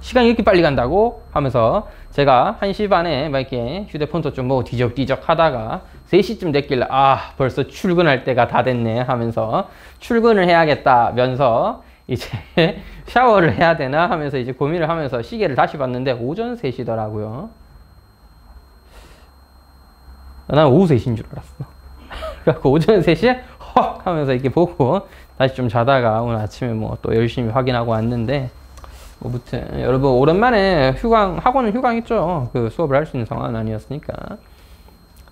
시간이 이렇게 빨리 간다고 하면서 제가 1시 반에 막 이렇게 휴대폰도 좀 뭐 뒤적뒤적 하다가 3시쯤 됐길래 벌써 출근할 때가 다 됐네 하면서 출근을 해야겠다면서 이제 샤워를 해야 되나 하면서 이제 고민을 하면서 시계를 다시 봤는데 오전 3시더라고요. 난 오후 3시인 줄 알았어. 그래갖고 오전 3시에 헉 하면서 이렇게 보고 다시 좀 자다가 오늘 아침에 뭐 또 열심히 확인하고 왔는데 무튼 여러분 오랜만에 학원은 휴강했죠. 그 수업을 할 수 있는 상황은 아니었으니까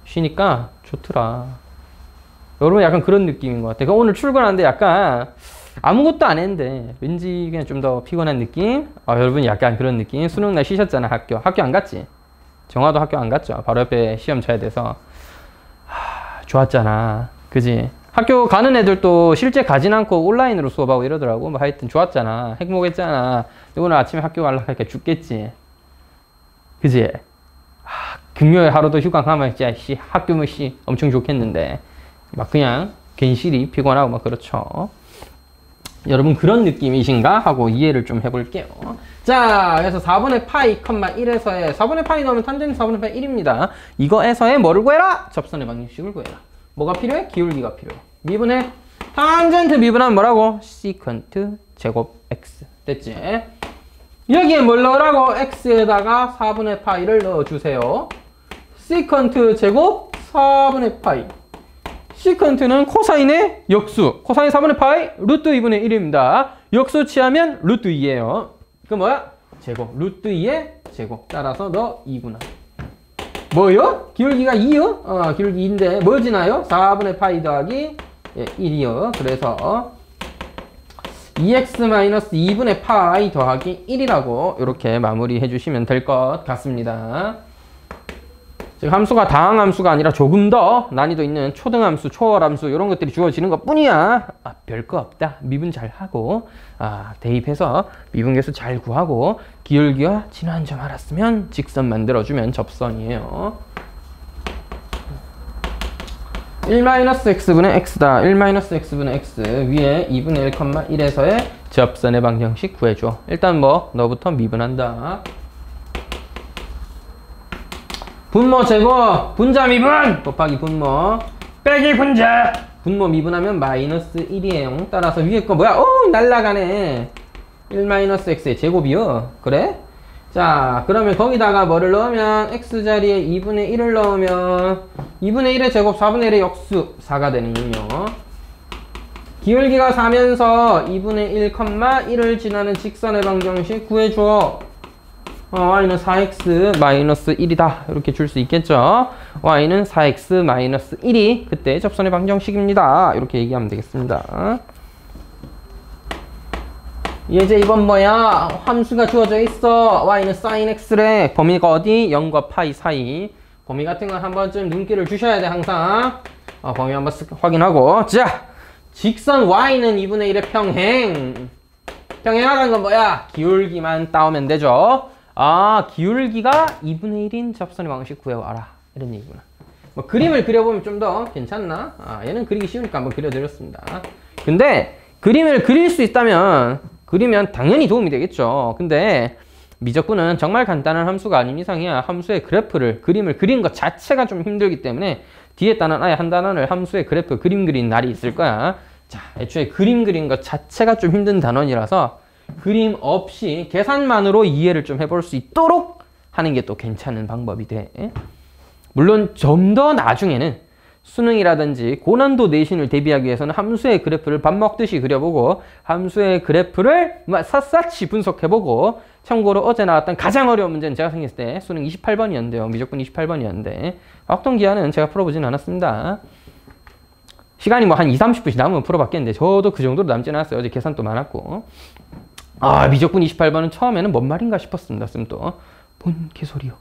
쉬니까 좋더라. 여러분 약간 그런 느낌인 것 같아. 그러니까 오늘 출근하는데 약간 아무것도 안 했는데 왠지 그냥 좀 더 피곤한 느낌? 여러분 약간 그런 느낌? 수능날 쉬셨잖아. 학교 안 갔지? 정화도 학교 안 갔죠. 바로 옆에 시험 쳐야 돼서 좋았잖아. 그지? 학교 가는 애들도 실제 가진 않고 온라인으로 수업하고 이러더라고. 뭐 하여튼 좋았잖아. 행복했잖아. 오늘 아침에 학교 가려고 하니까 죽겠지. 그지? 금요일 하루도 휴강하면 진짜 학교면 엄청 좋겠는데 막 그냥 괜시리 피곤하고 막 그렇죠. 여러분 그런 느낌이신가 하고 이해를 좀 해볼게요. 자, 그래서 4분의 파이, 1에서의 4분의 파이 넣으면 탄젠트 4분의 파이 1입니다. 이거에서의 뭐를 구해라? 접선의 방정식을 구해라. 뭐가 필요해? 기울기가 필요해. 미분의 탄젠트 미분하면 뭐라고? 시컨트 제곱 x. 됐지? 여기에 뭘 넣으라고? x에다가 4분의 파이를 넣어주세요. 시컨트 제곱 4분의 파이. 시컨트는 코사인의 역수. 코사인 4분의 파이 루트 2분의 1입니다. 역수 취하면 루트 2예요. 그 뭐야? 제곱. 루트 2의 제곱. 따라서 너 2구나. 뭐요? 기울기가 2요? 기울기 2인데 뭐 지나요? 4분의 파이 더하기 1이요. 그래서 2x-2분의 파이 더하기 1이라고 이렇게 마무리해 주시면 될 것 같습니다. 즉 함수가 다항함수가 아니라 조금 더 난이도 있는 초등함수, 초월함수 이런 것들이 주어지는 것 뿐이야. 별거 없다. 미분 잘 하고 대입해서 미분계수 잘 구하고 기울기와 진화한 점 알았으면 직선 만들어주면 접선이에요. 1-x분의 x다. 1-x분의 x 위에 2분의 1,1에서의 접선의 방정식 구해줘. 일단 뭐 너부터 미분한다. 분모 제곱 분자 미분 곱하기 분모 빼기 분자. 분모 미분하면 마이너스 1이에요. 따라서 위에 거 뭐야? 오, 날라가네. 1 마이너스 x의 제곱이요. 그래? 자, 그러면 거기다가 뭐를 넣으면 x자리에 2분의 1을 넣으면 2분의 1의 제곱 4분의 1의 역수 4가 되는군요. 기울기가 4면서 2분의 1, 1을 지나는 직선의 방정식 구해줘. y는 4x 마이너스 1이다. 이렇게 줄 수 있겠죠. y는 4x 마이너스 1이 그때 접선의 방정식입니다. 이렇게 얘기하면 되겠습니다. 예제 2번 뭐야? 함수가 주어져 있어. y는 sin x래. 범위가 어디? 0과 파이 사이. 범위 같은 건 한 번쯤 눈길을 주셔야 돼, 항상. 범위 한번 확인하고. 자, 직선 y는 2분의 1의 평행. 평행하다는 건 뭐야? 기울기만 따오면 되죠. 아, 기울기가 2분의 1인 접선의 방정식 구해와라. 이런 얘기구나. 뭐 그림을 그려보면 좀 더 괜찮나? 얘는 그리기 쉬우니까 한번 그려드렸습니다. 근데 그림을 그릴 수 있다면 그리면 당연히 도움이 되겠죠. 근데 미적분은 정말 간단한 함수가 아닌 이상이야 함수의 그래프를 그림을 그리는 것 자체가 좀 힘들기 때문에 뒤에 단원 아예 한 단원을 함수의 그래프 그림 그린 날이 있을 거야. 자, 애초에 그림 그린 것 자체가 좀 힘든 단원이라서 그림 없이 계산만으로 이해를 좀 해볼 수 있도록 하는 게 또 괜찮은 방법이 돼. 물론 좀 더 나중에는 수능이라든지 고난도 내신을 대비하기 위해서는 함수의 그래프를 밥 먹듯이 그려보고 함수의 그래프를 샅샅이 분석해보고 참고로 어제 나왔던 가장 어려운 문제는 제가 생겼을 때 수능 28번이었는데요. 미적분 28번이었는데 확동 기한은 제가 풀어보진 않았습니다. 시간이 뭐 한 20-30분씩 남으면 풀어봤겠는데 저도 그 정도로 남진 않았어요. 어제 계산도 많았고. 미적분 28번은 처음에는 뭔 말인가 싶었습니다. 쌤 또. 뭔 개소리요.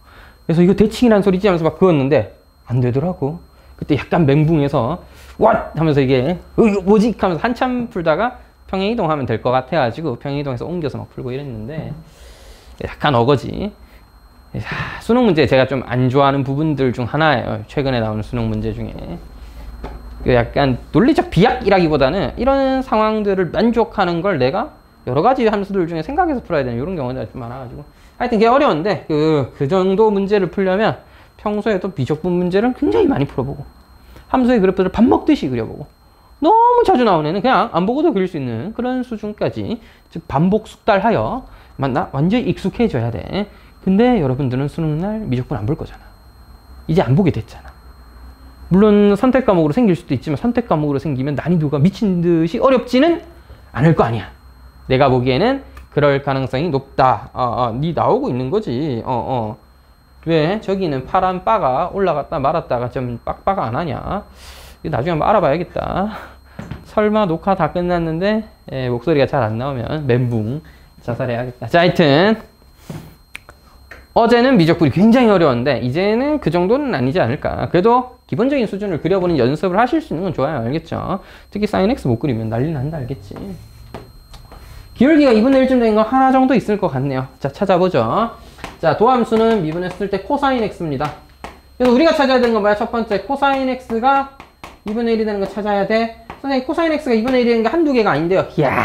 그래서 이거 대칭이란 소리지 하면서 막 그었는데 안 되더라고. 그때 약간 멘붕해서 what 하면서 이게 이거 뭐지 하면서 한참 풀다가 평행이동하면 될 것 같아가지고 평행이동해서 옮겨서 막 풀고 이랬는데 약간 어거지. 수능 문제 제가 좀 안 좋아하는 부분들 중 하나예요. 최근에 나오는 수능 문제 중에. 약간 논리적 비약이라기보다는 이런 상황들을 만족하는 걸 내가 여러 가지 함수들 중에 생각해서 풀어야 되는 이런 경우가 좀 많아가지고 하여튼 그게 어려운데 그 정도 문제를 풀려면 평소에도 미적분 문제를 굉장히 많이 풀어보고 함수의 그래프를 밥 먹듯이 그려보고 너무 자주 나오는 애는 그냥 안 보고도 그릴 수 있는 그런 수준까지 즉 반복 숙달하여 완전히 익숙해져야 돼. 근데 여러분들은 수능날 미적분 안 볼 거잖아. 이제 안 보게 됐잖아. 물론 선택 과목으로 생길 수도 있지만 선택 과목으로 생기면 난이도가 미친 듯이 어렵지는 않을 거 아니야. 내가 보기에는 그럴 가능성이 높다. 니 나오고 있는 거지. 왜 저기는 파란 바가 올라갔다 말았다가 좀 빡빡 안 하냐? 나중에 한번 알아봐야겠다. 설마 녹화 다 끝났는데 목소리가 잘 안 나오면 멘붕 자살해야겠다. 자, 하여튼 어제는 미적분이 굉장히 어려웠는데 이제는 그 정도는 아니지 않을까. 그래도 기본적인 수준을 그려보는 연습을 하실 수 있는 건 좋아요. 알겠죠? 특히 sin x 못 그리면 난리 난다. 알겠지? 기울기가 2분의 1쯤 된 거 하나 정도 있을 것 같네요. 자, 찾아보죠. 자, 도함수는 미분했을 때 코사인 x입니다. 그래서 우리가 찾아야 되는 건 뭐야? 첫 번째, 코사인 x가 2분의 1이 되는 거 찾아야 돼. 선생님, 코사인 x가 2분의 1이 되는 게 한두 개가 아닌데요. 이야,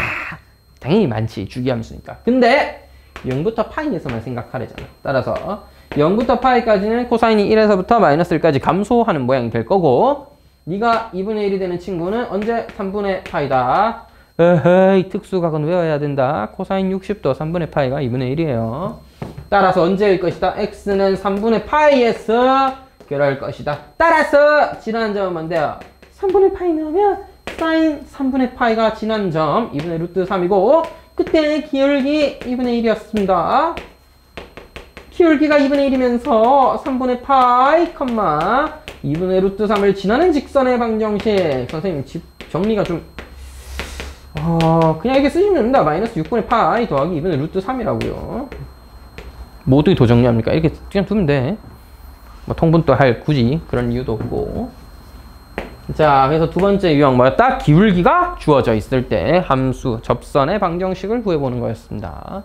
당연히 많지. 주기함수니까. 근데 0부터 파이에서만 생각하래잖아. 따라서 0부터 파이까지는 코사인이 1에서부터 마이너스 1까지 감소하는 모양이 될 거고 네가 2분의 1이 되는 친구는 언제 3분의 파이다. 에헤이, 특수각은 외워야 된다. 코사인 60도 3분의 파이가 2분의 1이에요. 따라서 언제일 것이다? x는 3분의 파이에서 결할 것이다. 따라서 지난 점은 뭔데요? 3분의 파이 넣으면 사인 3분의 파이가 지난 점 2분의 루트 3이고 그때 기울기 2분의 1이었습니다. 기울기가 2분의 1이면서 3분의 파이, 2분의 루트 3을 지나는 직선의 방정식. 선생님, 정리가 좀 그냥 이렇게 쓰시면 됩니다. 마이너스 6분의 파이 더하기 2분의 루트 3이라고요. 뭐 어떻게 더 정리합니까? 이렇게 그냥 두면 돼. 뭐 통분도 할 굳이 그런 이유도 없고. 자, 그래서 두 번째 유형 뭐였다? 기울기가 주어져 있을 때 함수, 접선의 방정식을 구해보는 거였습니다.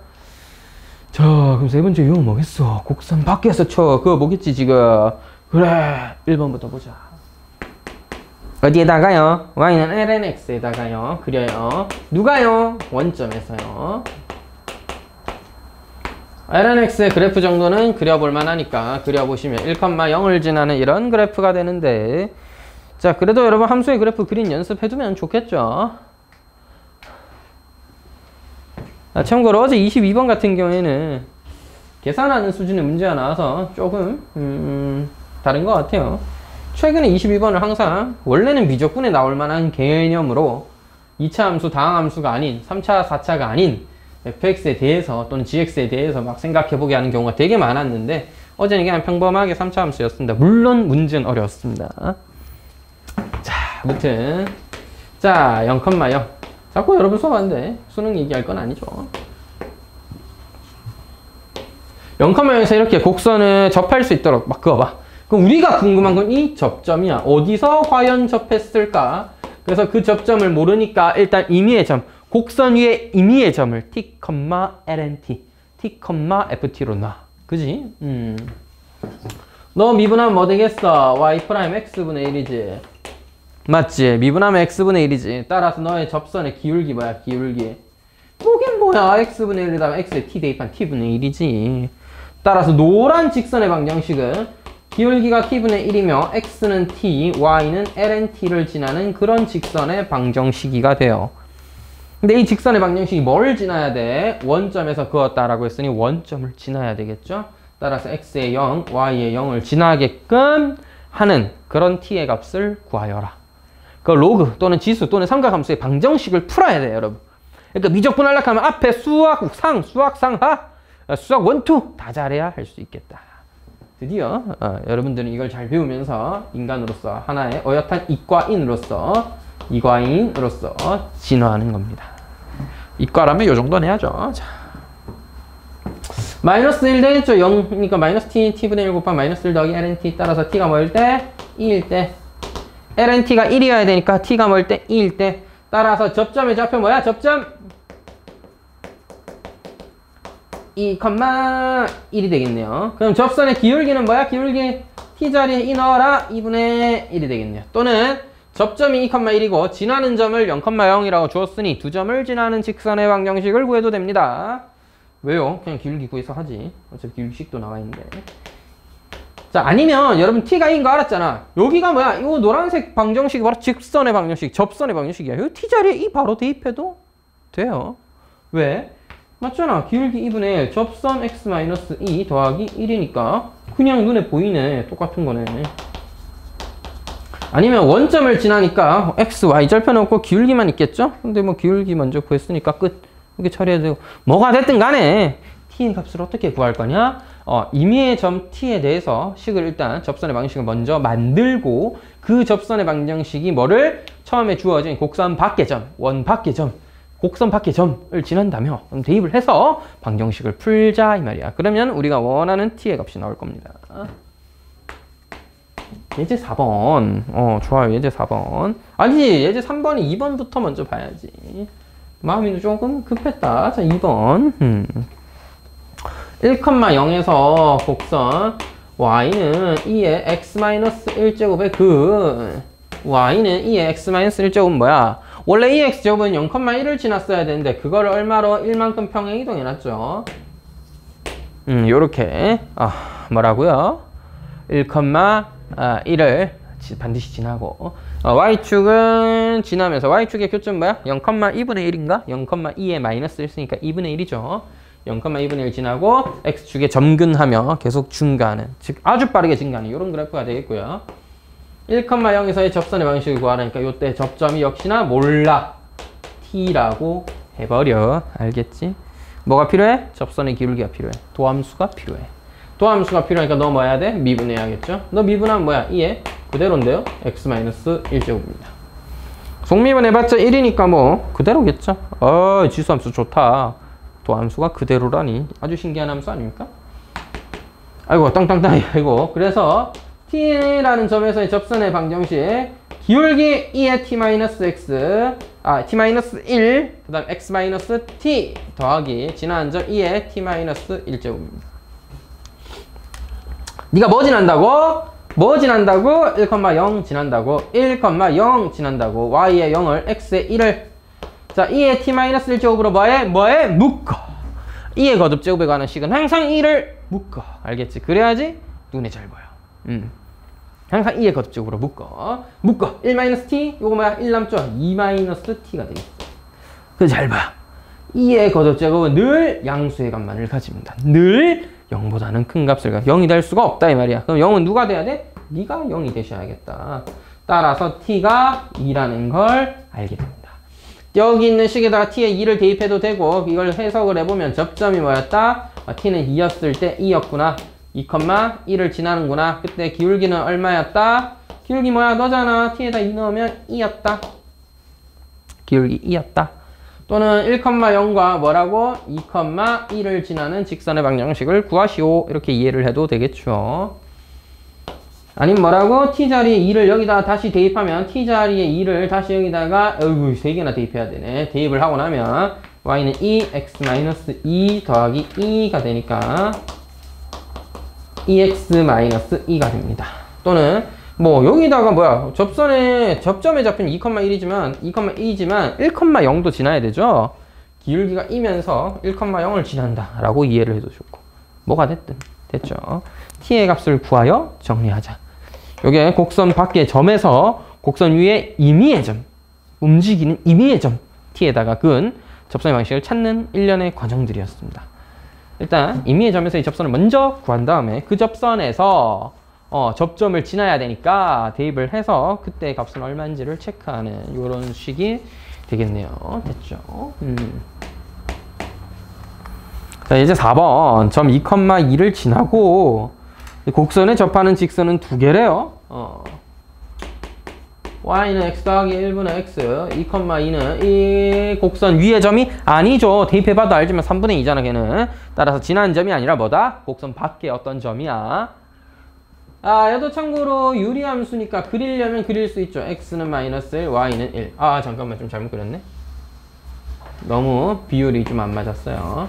자, 그럼 세 번째 유형 뭐겠어? 곡선 밖에서 쳐. 그거 뭐겠지 지금? 그래, 1번부터 보자. 어디에다가요? y는 ln x에다가요 그려요. 누가요? 원점에서요. ln x의 그래프 정도는 그려볼 만하니까 그려보시면 1,0을 지나는 이런 그래프가 되는데 자, 그래도 여러분 함수의 그래프 그린 연습해두면 좋겠죠. 참고로 어제 22번 같은 경우에는 계산하는 수준의 문제가 나와서 조금 다른 것 같아요. 최근에 22번을 항상 원래는 미적분에 나올 만한 개념으로 2차 함수, 다항 함수가 아닌 3차, 4차가 아닌 fx에 대해서 또는 gx에 대해서 막 생각해보게 하는 경우가 되게 많았는데 어제는 그냥 평범하게 3차 함수였습니다. 물론 문제는 어려웠습니다. 자, 아무튼 자, 0,0 자꾸 여러분 수업하는데 수능 얘기할 건 아니죠. 0,0에서 이렇게 곡선을 접할 수 있도록 막 그어봐. 그럼 우리가 궁금한 건 이 접점이야. 어디서 과연 접했을까? 그래서 그 접점을 모르니까 일단 임의의 점, 곡선 위에 임의의 점을 t, lnt, t, ft로 놔. 그지? 너 미분하면 뭐 되겠어? y 프라임 x분의 1이지. 맞지? 미분하면 x분의 1이지. 따라서 너의 접선의 기울기 뭐야? 기울기. 뭐긴 뭐야? x분의 1이다. x에 t 대입한 t분의 1이지. 따라서 노란 직선의 방정식은 기울기가 t분의 1이며 x는 t, y는 lnt를 지나는 그런 직선의 방정식이가 돼요. 근데 이 직선의 방정식이 뭘 지나야 돼? 원점에서 그었다라고 했으니 원점을 지나야 되겠죠? 따라서 x의 0, y의 0을 지나게끔 하는 그런 t의 값을 구하여라. 그 로그 또는 지수 또는 삼각함수의 방정식을 풀어야 돼요, 여러분. 그러니까 미적분 하려고 하면 앞에 수학 상, 수학 상하, 수학 원투 다 잘해야 할 수 있겠다. 드디어 여러분들은 이걸 잘 배우면서 인간으로서 하나의 어엿한 이과인으로서 진화하는 겁니다. 이과라면 요 정도는 해야죠. 자. 마이너스 1 되겠죠? 0, 그러니까 마이너스 t분의 1 곱하기 마이너스 1 더하기 lnt 따라서 t가 뭐일 때? 2일 때. lnt가 1이어야 되니까 t가 뭐일 때? 2일 때. 따라서 접점의 좌표 뭐야? 접점 2,1이 되겠네요. 그럼 접선의 기울기는 뭐야? 기울기 t 자리에 2 넣어라. 2분의 1이 되겠네요. 또는 접점이 2,1이고 지나는 점을 0,0이라고 주었으니 두 점을 지나는 직선의 방정식을 구해도 됩니다. 왜요? 그냥 기울기 구해서 하지. 어차피 기울기식도 나와 있는데. 자, 아니면 여러분 t가 2인 거 알았잖아. 여기가 뭐야? 이 노란색 방정식이 바로 직선의 방정식, 접선의 방정식이야. 이 t 자리에 2 바로 대입해도 돼요. 왜? 맞잖아. 기울기 2분의 1, 접선 x-2 더하기 1이니까 그냥 눈에 보이네. 똑같은 거네. 아니면 원점을 지나니까 x, y 절편 없고 기울기만 있겠죠? 근데 뭐 기울기 먼저 구했으니까 끝. 이렇게 처리해도 되고. 뭐가 됐든 간에 t의 값을 어떻게 구할 거냐? 임의의 점 t에 대해서 식을 일단 접선의 방정식을 먼저 만들고 그 접선의 방정식이 뭐를 처음에 주어진 곡선 밖의 점, 원 밖의 점, 곡선 밖의 점을 지난다며 대입을 해서 방정식을 풀자 이 말이야. 그러면 우리가 원하는 t의 값이 나올 겁니다. 예제 4번. 좋아요. 예제 4번. 아니지. 예제 3번이 2번부터 먼저 봐야지. 마음이 조금 급했다. 자, 2번. 1,0에서 곡선 y는 2의 x-1제곱의 y는 2의 x-1제곱 뭐야? 원래 2x제곱은 0,1을 지났어야 되는데 그거를 얼마로 1만큼 평행 이동해놨죠. 요렇게 뭐라고요? 1,1을 반드시 지나고 y축은 지나면서 y축의 교점 뭐야? 0,2분의 1인가? 0,2에 마이너스 1쓰니까 2분의 1이죠. 0,2분의 1 지나고 x축에 점근하며 계속 증가하는, 즉 아주 빠르게 증가하는 이런 그래프가 되겠고요. 1,0에서의 접선의 방식을 구하라니까 이때 접점이 역시나 몰라. t라고 해버려. 알겠지? 뭐가 필요해? 접선의 기울기가 필요해. 도함수가 필요해. 도함수가 필요하니까 너 뭐 해야 돼? 미분해야겠죠? 너 미분하면 뭐야? 2에 그대로인데요? x-1제곱입니다. 속미분 해봤자 1이니까 뭐 그대로겠죠? 지수함수 좋다. 도함수가 그대로라니 아주 신기한 함수 아닙니까? 아이고 땅땅땅. 아이고. 그래서 t라는 점에서의 접선의 방정식 기울기 2의 t-x t-1 그 다음 x-t 더하기 지나는 점 2의 t-1제곱입니다. 네가 뭐 지난다고? 뭐 지난다고? 1,0 지난다고. 1,0 지난다고. y의 0을 x의 1을 자 2의 t-1제곱으로 뭐해? 묶어. 2의 거듭제곱에 관한 식은 항상 1을 묶어. 알겠지? 그래야지 눈에 잘 보여. 항상 2의 거듭적으로 묶어. 1-t, 요거 뭐야? 1 남죠? 2-t가 되겠어. 그래서 잘 봐. 2의 거듭제곱은 늘 양수의 값만을 가집니다. 늘 0보다는 큰 값을 가. 0이 될 수가 없다 이 말이야. 그럼 0은 누가 돼야 돼? 네가 0이 되셔야겠다. 따라서 t가 2라는 걸 알게 됩니다. 여기 있는 식에다가 t에 2를 대입해도 되고 이걸 해석을 해보면 접점이 뭐였다? t는 2였을 때 2였구나. 2,1을 지나는구나. 그때 기울기는 얼마였다? 기울기 뭐야? 너잖아. t에다 2 넣으면 2였다. 기울기 2였다. 또는 1,0과 뭐라고? 2,1을 지나는 직선의 방정식을 구하시오. 이렇게 이해를 해도 되겠죠. 아니면 뭐라고? t자리에 2를 여기다 다시 대입하면 t자리에 2를 다시 여기다가 어이구 3개나 대입해야 되네. 대입을 하고 나면 y는 2x-2 더하기 2가 되니까 2x-2가 됩니다. 또는 뭐 여기다가 뭐야 접점에 잡힌 2,1이지만 1,0도 지나야 되죠. 기울기가 2면서 1,0을 지난다 라고 이해를 해도 좋고 뭐가 됐든 됐죠. t의 값을 구하여 정리하자. 요게 곡선 밖의 점에서 곡선 위에 임의의 점, 움직이는 임의의 점 t에다가 그은 접선의 방식을 찾는 일련의 과정들이었습니다. 일단 임의의 점에서 이 접선을 먼저 구한 다음에 그 접선에서 접점을 지나야 되니까 대입을 해서 그때 값은 얼마인지를 체크하는 이런 식이 되겠네요. 됐죠? 자, 이제 4번 점 2,2를 지나고 곡선에 접하는 직선은 두 개래요. y는 x 더하기 1분의 x, 2,2는 이 곡선 위의 점이 아니죠. 대입해봐도 알지만 3분의 2잖아 걔는. 따라서 지난 점이 아니라 뭐다? 곡선 밖에 어떤 점이야. 얘도 참고로 유리함수니까 그리려면 그릴 수 있죠. x는 마이너스 1, y는 1. 잠깐만 좀 잘못 그렸네. 너무 비율이 좀 안 맞았어요.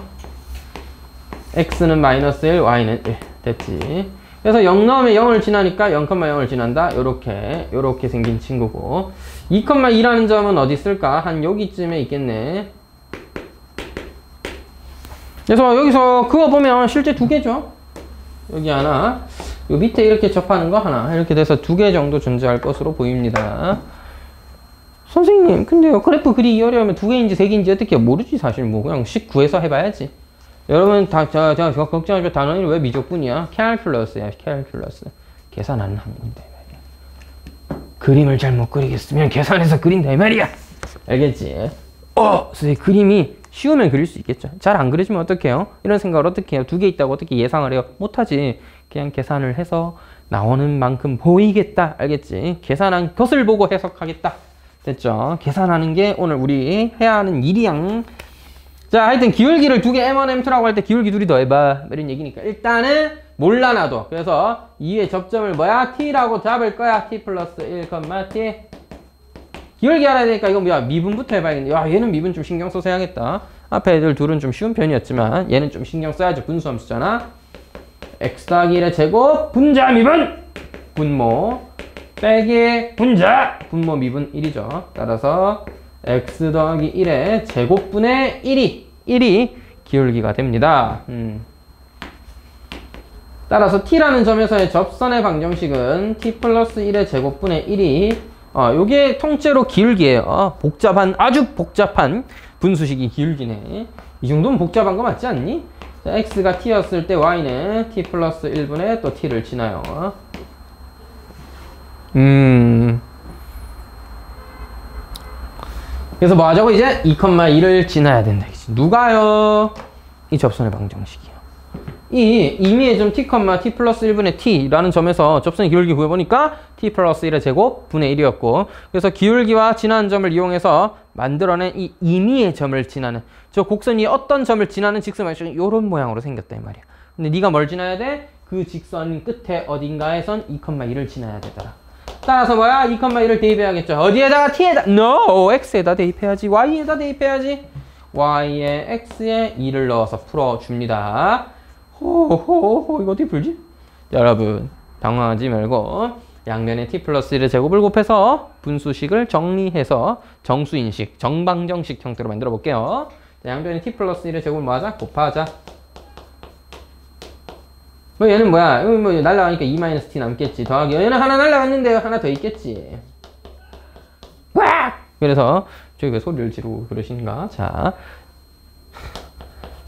x는 마이너스 1, y는 1. 됐지. 그래서 0 넣으면 0을 지나니까 0,0을 지난다. 요렇게 생긴 친구고 2,2라는 점은 어디 있을까? 한 여기쯤에 있겠네. 그래서 여기서 그거 보면 실제 두 개죠. 여기 하나, 요 밑에 이렇게 접하는 거 하나, 이렇게 돼서 두 개 정도 존재할 것으로 보입니다. 선생님, 근데요, 그래프 그리기 어려우면 두 개인지 세 개인지 어떻게 모르지, 사실 뭐. 그냥 식 구해서 해봐야지. 여러분, 걱정하지 마. 단원이 왜 미적분이야? 캘큘러스야, 캘큘러스. 계산하는 학문인데, 말이야. 그림을 잘못 그리겠으면 계산해서 그린다, 이 말이야. 알겠지? 선생님, 그림이 쉬우면 그릴 수 있겠죠. 잘 안 그려지면 어떡해요? 이런 생각을 어떻게 해요? 두 개 있다고 어떻게 예상을 해요? 못하지. 그냥 계산을 해서 나오는 만큼 보이겠다. 알겠지? 계산한 것을 보고 해석하겠다. 됐죠? 계산하는 게 오늘 우리 해야 하는 일이양. 자, 하여튼 기울기를 두 개 M1, M2라고 할 때 기울기 둘이 더해봐. 이런 얘기니까. 일단은 몰라 나도. 그래서 2의 접점을 뭐야? T라고 잡을 거야. T 플러스 1, T. 기울기 알아야 되니까 이거 뭐야? 미분부터 해봐야겠네. 야, 얘는 미분 좀 신경 써서 해야겠다. 앞에 애들 둘은 좀 쉬운 편이었지만 얘는 좀 신경 써야죠. 분수함수잖아. x 더하기 1의 제곱 분자 미분 분모 빼기 분자 분모 미분 1이죠. 따라서 x 더하기 1의 제곱분의 1이 기울기가 됩니다. 따라서 t라는 점에서의 접선의 방정식은 t 플러스 1의 제곱분의 1이 요게 통째로 기울기예요. 아주 복잡한 분수식이 기울기네. 이 정도면 복잡한 거 맞지 않니? 자, x가 t였을 때 y는 t 플러스 1분의 또 t를 지나요. 그래서 뭐 하자고 이제 2,2를 지나야 된다. 누가요? 이 접선의 방정식이요. 이 임의의 점 t, t 플러스 1분의 t라는 점에서 접선의 기울기 구해보니까 t 플러스 1의 제곱 분의 1이었고 그래서 기울기와 지나는 점을 이용해서 만들어낸 이 임의의 점을 지나는 저 곡선이 어떤 점을 지나는 직선 방식은 이런 모양으로 생겼다 이 말이야. 근데 네가 뭘 지나야 돼? 그 직선 끝에 어딘가에선 2,2를 지나야 되더라. 따라서 뭐야? 2,1을 대입해야겠죠. 어디에다가? t에다? No! x에다 대입해야지. y에다 대입해야지. y에 x에 2를 넣어서 풀어줍니다. 호호호 이거 어떻게 풀지? 여러분 당황하지 말고 양면에 t 플러스 1의 제곱을 곱해서 분수식을 정리해서 정수인식, 정방정식 형태로 만들어 볼게요. 양변에 t 플러스 1의 제곱을 뭐하자? 곱하자. 얘는 뭐야? 뭐 날라가니까 2-t 남겠지. 더하기 얘는 하나 날라갔는데 하나 더 있겠지. 와! 그래서 저기 왜 소리를 지르고 그러신가? 자,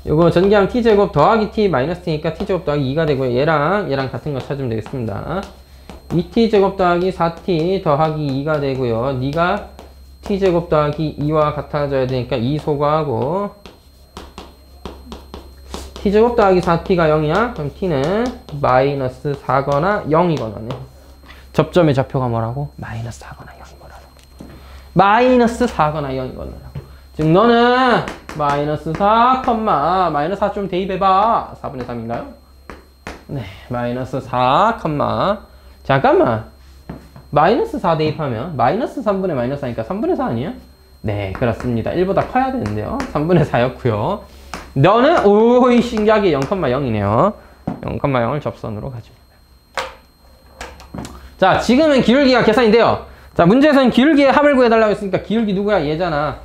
요거 전개하면 t제곱 더하기 t 마이너스 t니까 t제곱 더하기 2가 되고요. 얘랑 같은 거 찾으면 되겠습니다. 2t제곱 더하기 4t 더하기 2가 되고요. 니가 t제곱 더하기 2와 같아져야 되니까 2 소거하고 t제곱 더하기 4t가 0이야? 그럼 t는 마이너스 4거나 0이거나 접점의 좌표가 뭐라고? 마이너스 4거나 0이거나 마이너스 4거나 0이거나 즉 너는 마이너스 4, 마이너스 4 좀 대입해봐. 4분의 3인가요? 네, 마이너스 4, 잠깐만. 마이너스 4 대입하면 마이너스 3분의 마이너스 4니까 3분의 4 아니야? 네, 그렇습니다. 1보다 커야 되는데요. 3분의 4였고요. 너는 오이 신기하게 0,0이네요. 0,0을 접선으로 가집니다. 자, 지금은 기울기가 계산이 돼요. 자, 문제에서는 기울기의 합을 구해달라고 했으니까 기울기 누구야? 얘잖아.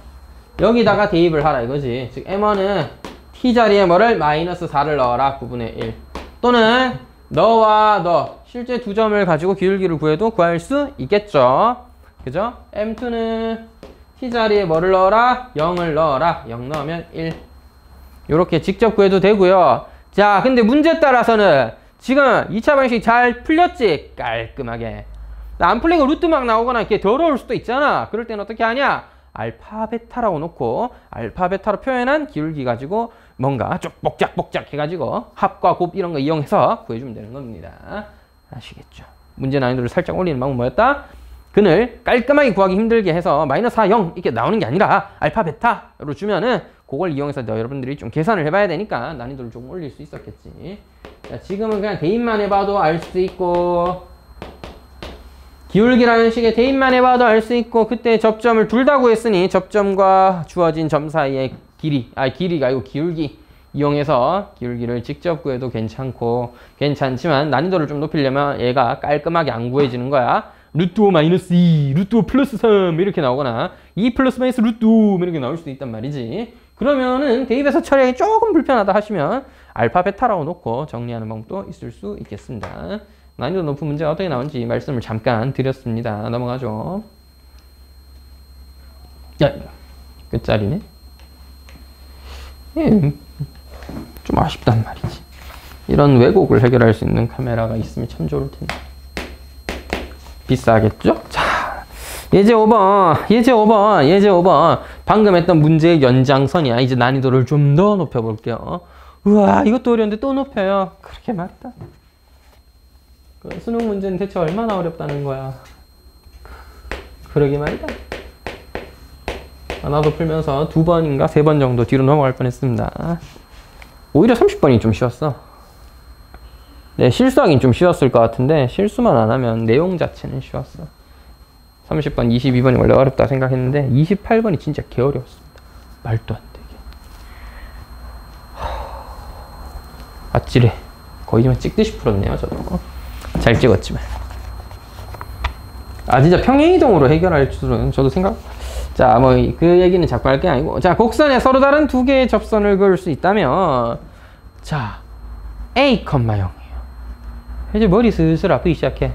여기다가 대입을 하라 이거지. 즉 M1은 t 자리에 뭐를? 마이너스 4를 넣어라. 9분의 1. 또는 너와 너 실제 두 점을 가지고 기울기를 구해도 구할 수 있겠죠. 그죠? M2는 t 자리에 뭐를 넣어라? 0을 넣어라. 0 넣으면 1. 요렇게 직접 구해도 되고요. 자, 근데 문제 따라서는 지금 2차 방식 잘 풀렸지? 깔끔하게. 안 풀리고 루트 막 나오거나 이렇게 더러울 수도 있잖아. 그럴 때는 어떻게 하냐? 알파, 베타라고 놓고 알파, 베타로 표현한 기울기 가지고 뭔가 좀 복잡 해가지고 합과 곱 이런 거 이용해서 구해주면 되는 겁니다. 아시겠죠? 문제 난이도를 살짝 올리는 방법 뭐였다? 근을 깔끔하게 구하기 힘들게 해서 마이너스 4, 0 이렇게 나오는 게 아니라 알파, 베타로 주면은 그걸 이용해서 여러분들이 좀 계산을 해봐야 되니까 난이도를 좀 올릴 수 있었겠지. 자, 지금은 그냥 대입만 해봐도 알 수 있고 기울기라는 식의 대입만 해봐도 알 수 있고 그때 접점을 둘 다 구했으니 접점과 주어진 점 사이의 길이가 아니고 기울기 이용해서 기울기를 직접 구해도 괜찮지만 난이도를 좀 높이려면 얘가 깔끔하게 안 구해지는 거야. 루트 5 마이너스 2, 루트 5 플러스 3 이렇게 나오거나 2 플러스 마이너스 루트 5 이렇게 나올 수도 있단 말이지. 그러면은 대입해서 처리하기 조금 불편하다 하시면 알파, 베타라고 놓고 정리하는 방법도 있을 수 있겠습니다. 난이도 높은 문제가 어떻게 나오는지 말씀을 잠깐 드렸습니다. 넘어가죠. 야, 끝자리네. 예, 좀 아쉽단 말이지. 이런 왜곡을 해결할 수 있는 카메라가 있으면 참 좋을 텐데. 비싸겠죠? 자, 예제 5번. 방금 했던 문제의 연장선이야. 이제 난이도를 좀 더 높여볼게요. 우와, 이것도 어려운데 또 높여요. 그렇게 말이다. 그 수능 문제는 대체 얼마나 어렵다는 거야. 그러게 말이다. 나도 풀면서 2번인가 3번 정도 뒤로 넘어갈 뻔했습니다. 오히려 30번이 좀 쉬웠어. 네, 실수하긴 좀 쉬웠을 것 같은데 실수만 안 하면 내용 자체는 쉬웠어. 30번, 22번이 원래 어렵다 생각했는데 28번이 진짜 개어려웠습니다. 말도 안 되게. 아찔해. 거의 좀 찍듯이 풀었네요, 저도. 잘 찍었지만. 아, 진짜 평행이동으로 해결할 줄은 저도 자, 뭐 그 얘기는 자꾸 할 게 아니고, 자, 곡선에 서로 다른 두 개의 접선을 그을 수 있다면, 자, A, 0이에요. 이제 머리 슬슬 아프기 시작해.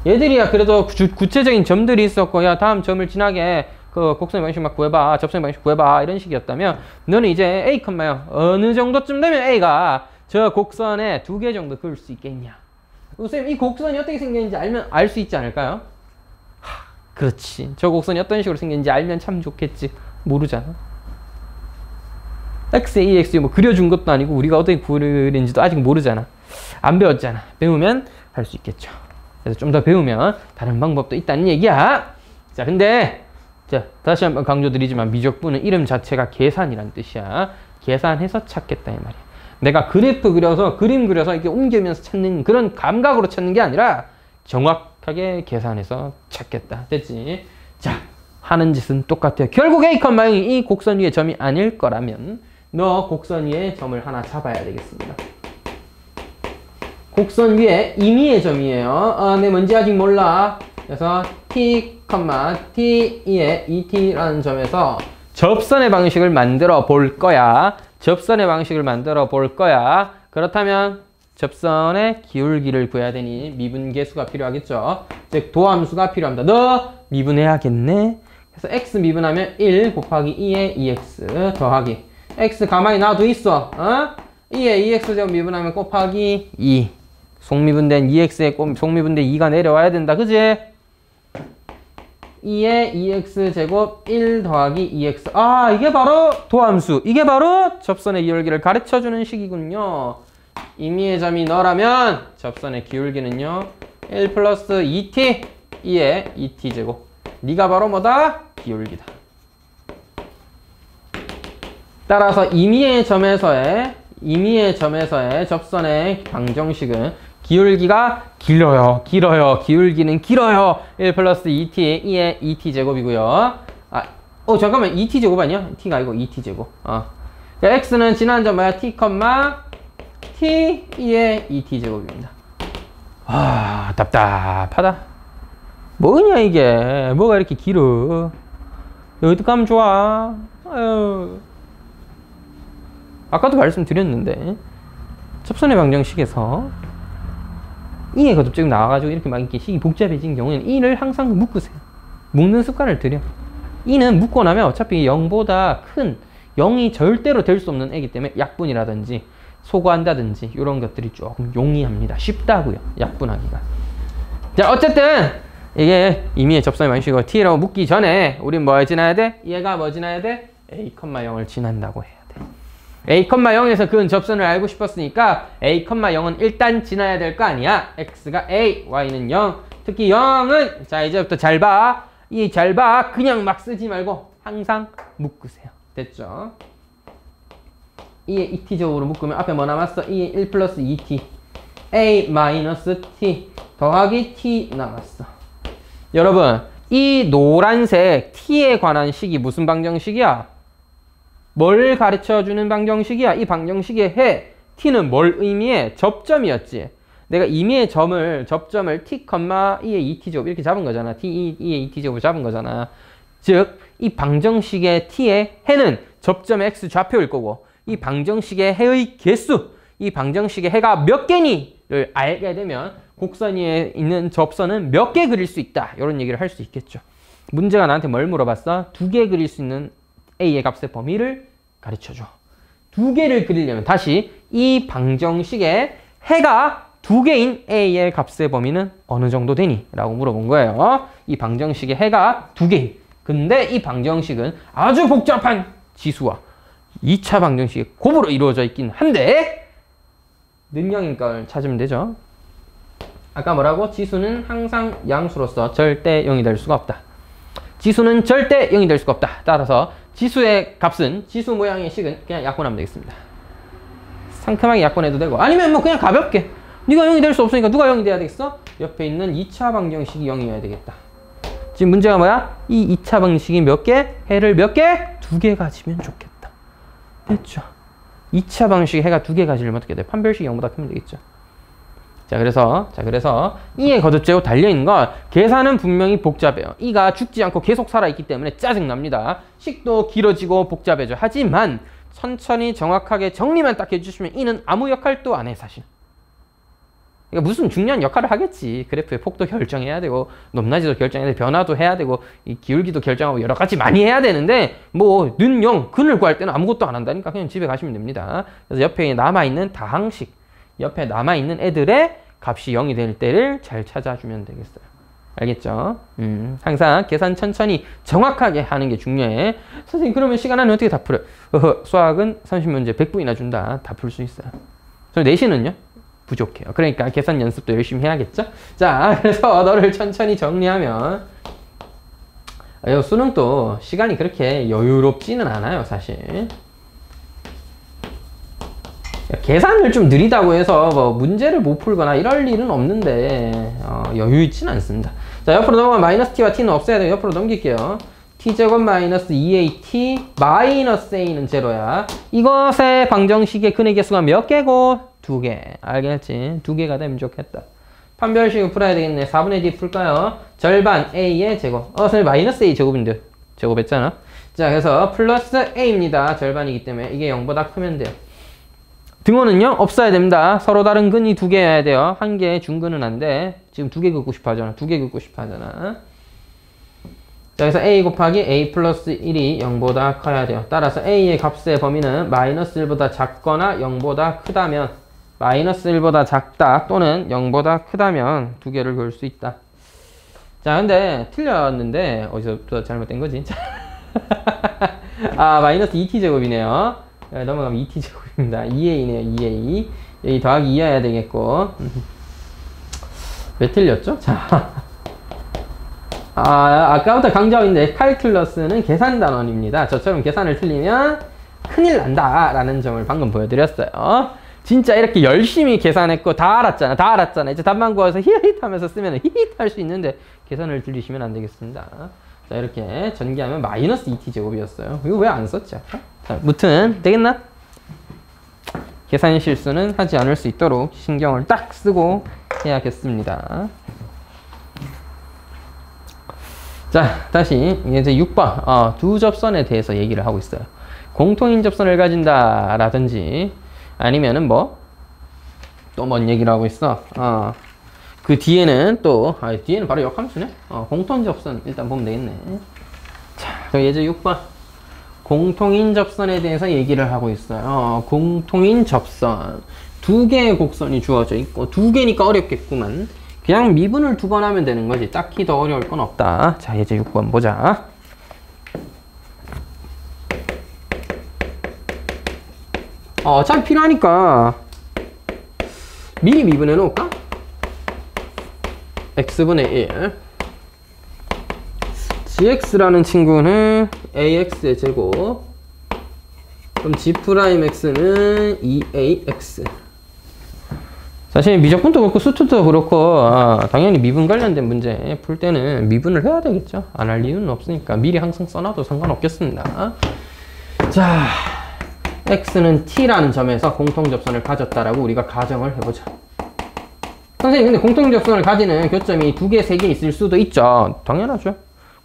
얘들이야 그래도 구체적인 점들이 있었고, 야, 다음 점을 지나게 그 곡선의 방식 막 구해봐, 접선의 방식 구해봐, 이런 식이었다면, 너는 이제 A, 0 어느 정도쯤 되면 A가 저 곡선에 2개 정도 그을 수 있겠냐? 선생님, 이 곡선이 어떻게 생겼는지 알면 알 수 있지 않을까요? 그렇지. 저 곡선이 어떤 식으로 생겼는지 알면 참 좋겠지. 모르잖아. X, A, X 뭐 그려준 것도 아니고 우리가 어떻게 그리는지도 아직 모르잖아. 안 배웠잖아. 배우면 할 수 있겠죠. 그래서 좀 더 배우면 다른 방법도 있다는 얘기야. 자, 근데 자, 다시 한번 강조드리지만 미적분은 이름 자체가 계산이란 뜻이야. 계산해서 찾겠다 이 말이야. 내가 그래프 그려서 그림 그려서 이렇게 옮기면서 찾는 그런 감각으로 찾는 게 아니라 정확하게 계산해서 찾겠다. 됐지? 자, 하는 짓은 똑같아요. 결국 A, 0이 이 곡선 위의 점이 아닐 거라면 너 곡선 위에 점을 하나 잡아야 되겠습니다. 곡선 위에 임의의 점이에요. 네, 뭔지 아직 몰라. 그래서 T, T에 2T라는 점에서 접선의 방식을 만들어 볼 거야. 접선의 방식을 만들어 볼 거야. 그렇다면 접선의 기울기를 구해야 되니 미분계수가 필요하겠죠. 즉 도함수가 필요합니다. 너 미분해야겠네. 그래서 x 미분하면 1 곱하기 2의 2x 더하기 x 가만히 놔둬 있어. 2의 2x제곱 미분하면 곱하기 2. 속미분된 2x에 속미분된 2가 내려와야 된다. 그지? 2의 2x제곱 1 더하기 2x. 아, 이게 바로 도함수. 이게 바로 접선의 기울기를 가르쳐주는 식이군요. 임의의 점이 너라면 접선의 기울기는요 1 플러스 2t 2의 2t제곱. 네가 바로 뭐다? 기울기다. 따라서 임의의 점에서의 접선의 방정식은 기울기가 길어요. 기울기는 길어요. 1 플러스 2t 2의 2t제곱이고요. 잠깐만 2t제곱 아니야? t가 아니고 2t제곱. 그러니까 x는 지난 점 뭐야? t, t 2의 2t제곱입니다. 답답하다. 뭐냐 이게. 뭐가 이렇게 길어. 어떻게 하면 좋아. 아유. 아까도 말씀드렸는데 접선의 방정식에서 2의 거듭제곱 나와가지고 이렇게 막 이렇게 식이 복잡해진 경우에는 2를 항상 묶으세요. 묶는 습관을 들여. 2는 묶고 나면 어차피 0보다 큰 0이 절대로 될 수 없는 애기 때문에 약분이라든지 소거한다든지 이런 것들이 조금 용이합니다. 쉽다고요. 약분하기가. 자, 어쨌든 이게 임의의 접선의 방식이고 t라고 묶기 전에 우린 뭐 지나야 돼? 얘가 뭐 지나야 돼? a, 0을 지난다고 해야 돼. a, 0에서 그은 접선을 알고 싶었으니까 a, 0은 일단 지나야 될 거 아니야. x가 a, y는 0. 특히 0은 자 이제부터 잘 봐. 잘 봐. 그냥 막 쓰지 말고 항상 묶으세요. 됐죠? 2의 2t제곱으로 묶으면 앞에 뭐 남았어? 2의 1 플러스 2t a 마이너스 t 더하기 t 남았어. 여러분 이 노란색 t에 관한 식이 무슨 방정식이야? 뭘 가르쳐주는 방정식이야? 이 방정식의 해 t는 뭘 의미해? 접점이었지. 내가 임의의 접점을 t, 2의 2t제곱 이렇게 잡은 거잖아. t, 2의 2t제곱을 잡은 거잖아. 즉 이 방정식의 t의 해는 접점의 x 좌표일 거고 이 방정식의 해의 개수, 이 방정식의 해가 몇 개니를 알게 되면 곡선 위에 있는 접선은 몇 개 그릴 수 있다. 이런 얘기를 할 수 있겠죠. 문제가 나한테 뭘 물어봤어? 2개 그릴 수 있는 a의 값의 범위를 가르쳐줘. 2개를 그리려면 다시 이 방정식의 해가 2개인 a의 값의 범위는 어느 정도 되니? 라고 물어본 거예요. 이 방정식의 해가 2개인. 근데 이 방정식은 아주 복잡한 지수와 2차 방정식이 곱으로 이루어져 있긴 한데 능력인 걸 찾으면 되죠. 아까 뭐라고? 지수는 항상 양수로서 절대 0이 될 수가 없다. 지수는 절대 0이 될 수가 없다. 따라서 지수의 값은 지수 모양의 식은 그냥 약분하면 되겠습니다. 상큼하게 약분해도 되고 아니면 뭐 그냥 가볍게 네가 0이 될 수 없으니까 누가 0이 돼야 되겠어? 옆에 있는 2차 방정식이 0이어야 되겠다. 지금 문제가 뭐야? 이 2차 방정식이 몇 개? 해를 몇 개? 2개 가지면 좋겠다. 됐죠? 2차 방정식이 해가 2개 가지려면 어떻게 돼? 판별식이 0보다 크면 되겠죠. 자, 그래서 2의 거듭제곱 달려있는 건 계산은 분명히 복잡해요. 2가 죽지 않고 계속 살아있기 때문에 짜증납니다. 식도 길어지고 복잡해져. 하지만 천천히 정확하게 정리만 딱 해주시면 2는 아무 역할도 안 해, 사실. 그러니까 무슨 중요한 역할을 하겠지. 그래프의 폭도 결정해야 되고 높낮이도 결정해야 되고 변화도 해야 되고 이 기울기도 결정하고 여러 가지 많이 해야 되는데 뭐 는 0, 근을 구할 때는 아무것도 안 한다니까 그냥 집에 가시면 됩니다. 그래서 옆에 남아있는 다항식, 옆에 남아있는 애들의 값이 0이 될 때를 잘 찾아주면 되겠어요. 알겠죠? 항상 계산 천천히 정확하게 하는 게 중요해. 선생님 그러면 시간 안에 어떻게 다 풀어요? 수학은 30문제 100분이나 준다. 다 풀 수 있어요. 그럼 내신은요? 부족해요. 그러니까 계산 연습도 열심히 해야겠죠? 자, 그래서 너를 천천히 정리하면 수능도 시간이 그렇게 여유롭지는 않아요, 사실. 계산을 좀 느리다고 해서 뭐 문제를 못 풀거나 이럴 일은 없는데 여유 있지는 않습니다. 자, 옆으로 넘어가면 마이너스 t와 t는 없애야 돼요. 옆으로 넘길게요. t제곱 마이너스 2at 마이너스 a는 제로야. 이것의 방정식의 근의 개수가 몇 개고? 2개. 알겠지? 2개가 되면 좋겠다. 판별식을 풀어야 되겠네. 4분의 d 풀까요? 절반 a의 제곱. 선생님 마이너스 a 제곱인데 제곱했잖아. 자, 그래서 플러스 a입니다. 절반이기 때문에 이게 0보다 크면 돼요. 등호는요 없어야 됩니다. 서로 다른 근이 두 개여야 돼요. 한 개의 중근은 안 돼. 지금 두 개 긋고 싶어 하잖아. 두 개 긋고 싶어 하잖아. 자, 그래서 a 곱하기 a 플러스 1이 0보다 커야 돼요. 따라서 a의 값의 범위는 마이너스 1보다 작거나 0보다 크다면, 마이너스 1보다 작다 또는 0보다 크다면 두 개를 그을 수 있다. 자, 근데 틀렸는데 어디서부터 잘못된 거지? 아, 마이너스 2t제곱이네요. 넘어가면 2t제곱입니다. 2a네요. 2a. 여기 더하기 2여야 되겠고. 왜 틀렸죠? 자, 아까부터 강조인데 칼큘러스는 계산 단원입니다. 저처럼 계산을 틀리면 큰일 난다 라는 점을 방금 보여드렸어요. 진짜 이렇게 열심히 계산했고 다 알았잖아. 이제 답만 구해서 히읗 하면서 쓰면 히읗 할 수 있는데 계산을 들리시면 안 되겠습니다. 자, 이렇게 전개하면 마이너스 2t제곱이었어요. 이거 왜 안 썼지? 자, 무튼 되겠나? 계산 실수는 하지 않을 수 있도록 신경을 딱 쓰고 해야겠습니다. 자, 다시 이제 6번 두 접선에 대해서 얘기를 하고 있어요. 공통인 접선을 가진다 라든지 아니면은 뭐 또 뭔 얘기를 하고 있어. 그 뒤에는 또 뒤에는 바로 역함수네. 공통인 접선 일단 보면 되겠네. 자, 그럼 예제 6번 공통인 접선에 대해서 얘기를 하고 있어요. 공통인 접선 두 개의 곡선이 주어져 있고 두 개니까 어렵겠구만. 그냥 미분을 두 번 하면 되는 거지. 딱히 더 어려울 건 없다. 자, 예제 6번 보자. 어차피 필요하니까 미리 미분해 놓을까? x분의 1 gx라는 친구는 ax의 제곱, 그럼 g'x는 2ax. 사실 미적분도 그렇고 수투도 그렇고 당연히 미분 관련된 문제 풀 때는 미분을 해야 되겠죠. 안 할 이유는 없으니까 미리 항상 써놔도 상관없겠습니다. 자, x는 t라는 점에서 공통접선을 가졌다라고 우리가 가정을 해보자. 선생님, 근데 공통접선을 가지는 교점이 두 개, 세 개 있을 수도 있죠. 당연하죠.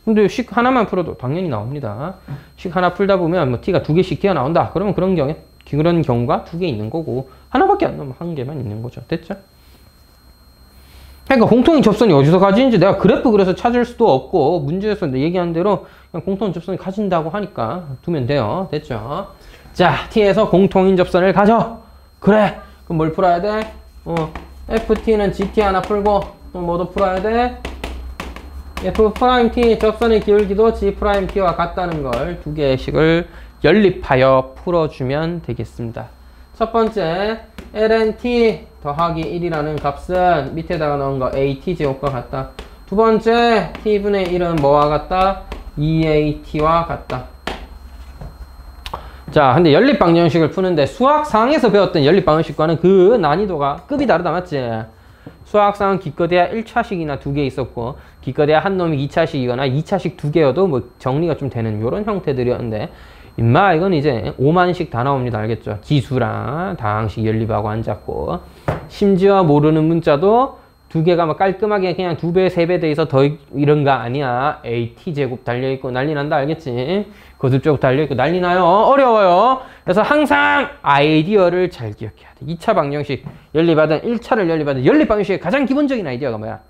근데 식 하나만 풀어도 당연히 나옵니다. 식 하나 풀다 보면 뭐 t가 두 개씩 튀어나온다. 그러면 그런 경우가 두 개 있는 거고, 하나밖에 안 나오면 한 개만 있는 거죠. 됐죠? 그러니까 공통인 접선이 어디서 가지는지 내가 그래프 그려서 찾을 수도 없고, 문제에서 얘기한 대로 그냥 공통인 접선이 가진다고 하니까 두면 돼요. 됐죠? 자, t에서 공통인 접선을 가져. 그래. 그럼 뭘 풀어야 돼? ft는 gt 하나 풀고, 또 뭐도 풀어야 돼? f't 접선의 기울기도 g't와 같다는 걸 두 개의 식을 연립하여 풀어주면 되겠습니다. 첫 번째, ln(t) 더하기 1이라는 값은 밑에다가 넣은 거 at제곱과 같다. 두 번째, t분의 1은 뭐와 같다? 2at와 같다. 자, 근데 연립방정식을 푸는데 수학상에서 배웠던 연립방정식과는 그 난이도가 급이 다르다, 맞지? 수학상은 기껏해야 1차식이나 두 개 있었고, 기껏해야 한 놈이 2차식이거나 2차식 두 개여도 뭐 정리가 좀 되는 이런 형태들이었는데, 임마 이건 이제 5만식 다 나옵니다. 알겠죠? 지수랑 다항식 연립하고 앉았고, 심지어 모르는 문자도 두 개가 막 깔끔하게 그냥 2배, 3배 돼 있어 더 이런 거 아니야. AT제곱 달려있고 난리 난다. 알겠지? 거듭제곱 달려있고 난리 나요. 어려워요. 그래서 항상 아이디어를 잘 기억해야 돼. 2차 방정식 연립하든 1차를 연립하든 연립방정식의 가장 기본적인 아이디어가 뭐야?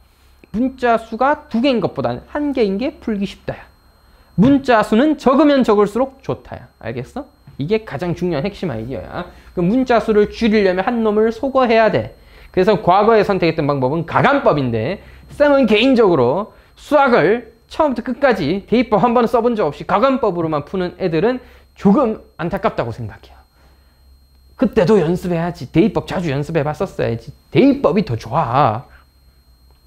문자 수가 두 개인 것보다는 한 개인 게 풀기 쉽다야. 문자 수는 적으면 적을수록 좋다야. 알겠어? 이게 가장 중요한 핵심 아이디어야. 그 문자 수를 줄이려면 한 놈을 소거해야 돼. 그래서 과거에 선택했던 방법은 가감법인데, 쌤은 개인적으로 수학을 처음부터 끝까지 대입법 한 번은 써본 적 없이 가감법으로만 푸는 애들은 조금 안타깝다고 생각해요. 그때도 연습해야지. 대입법 자주 연습해 봤었어야지. 대입법이 더 좋아.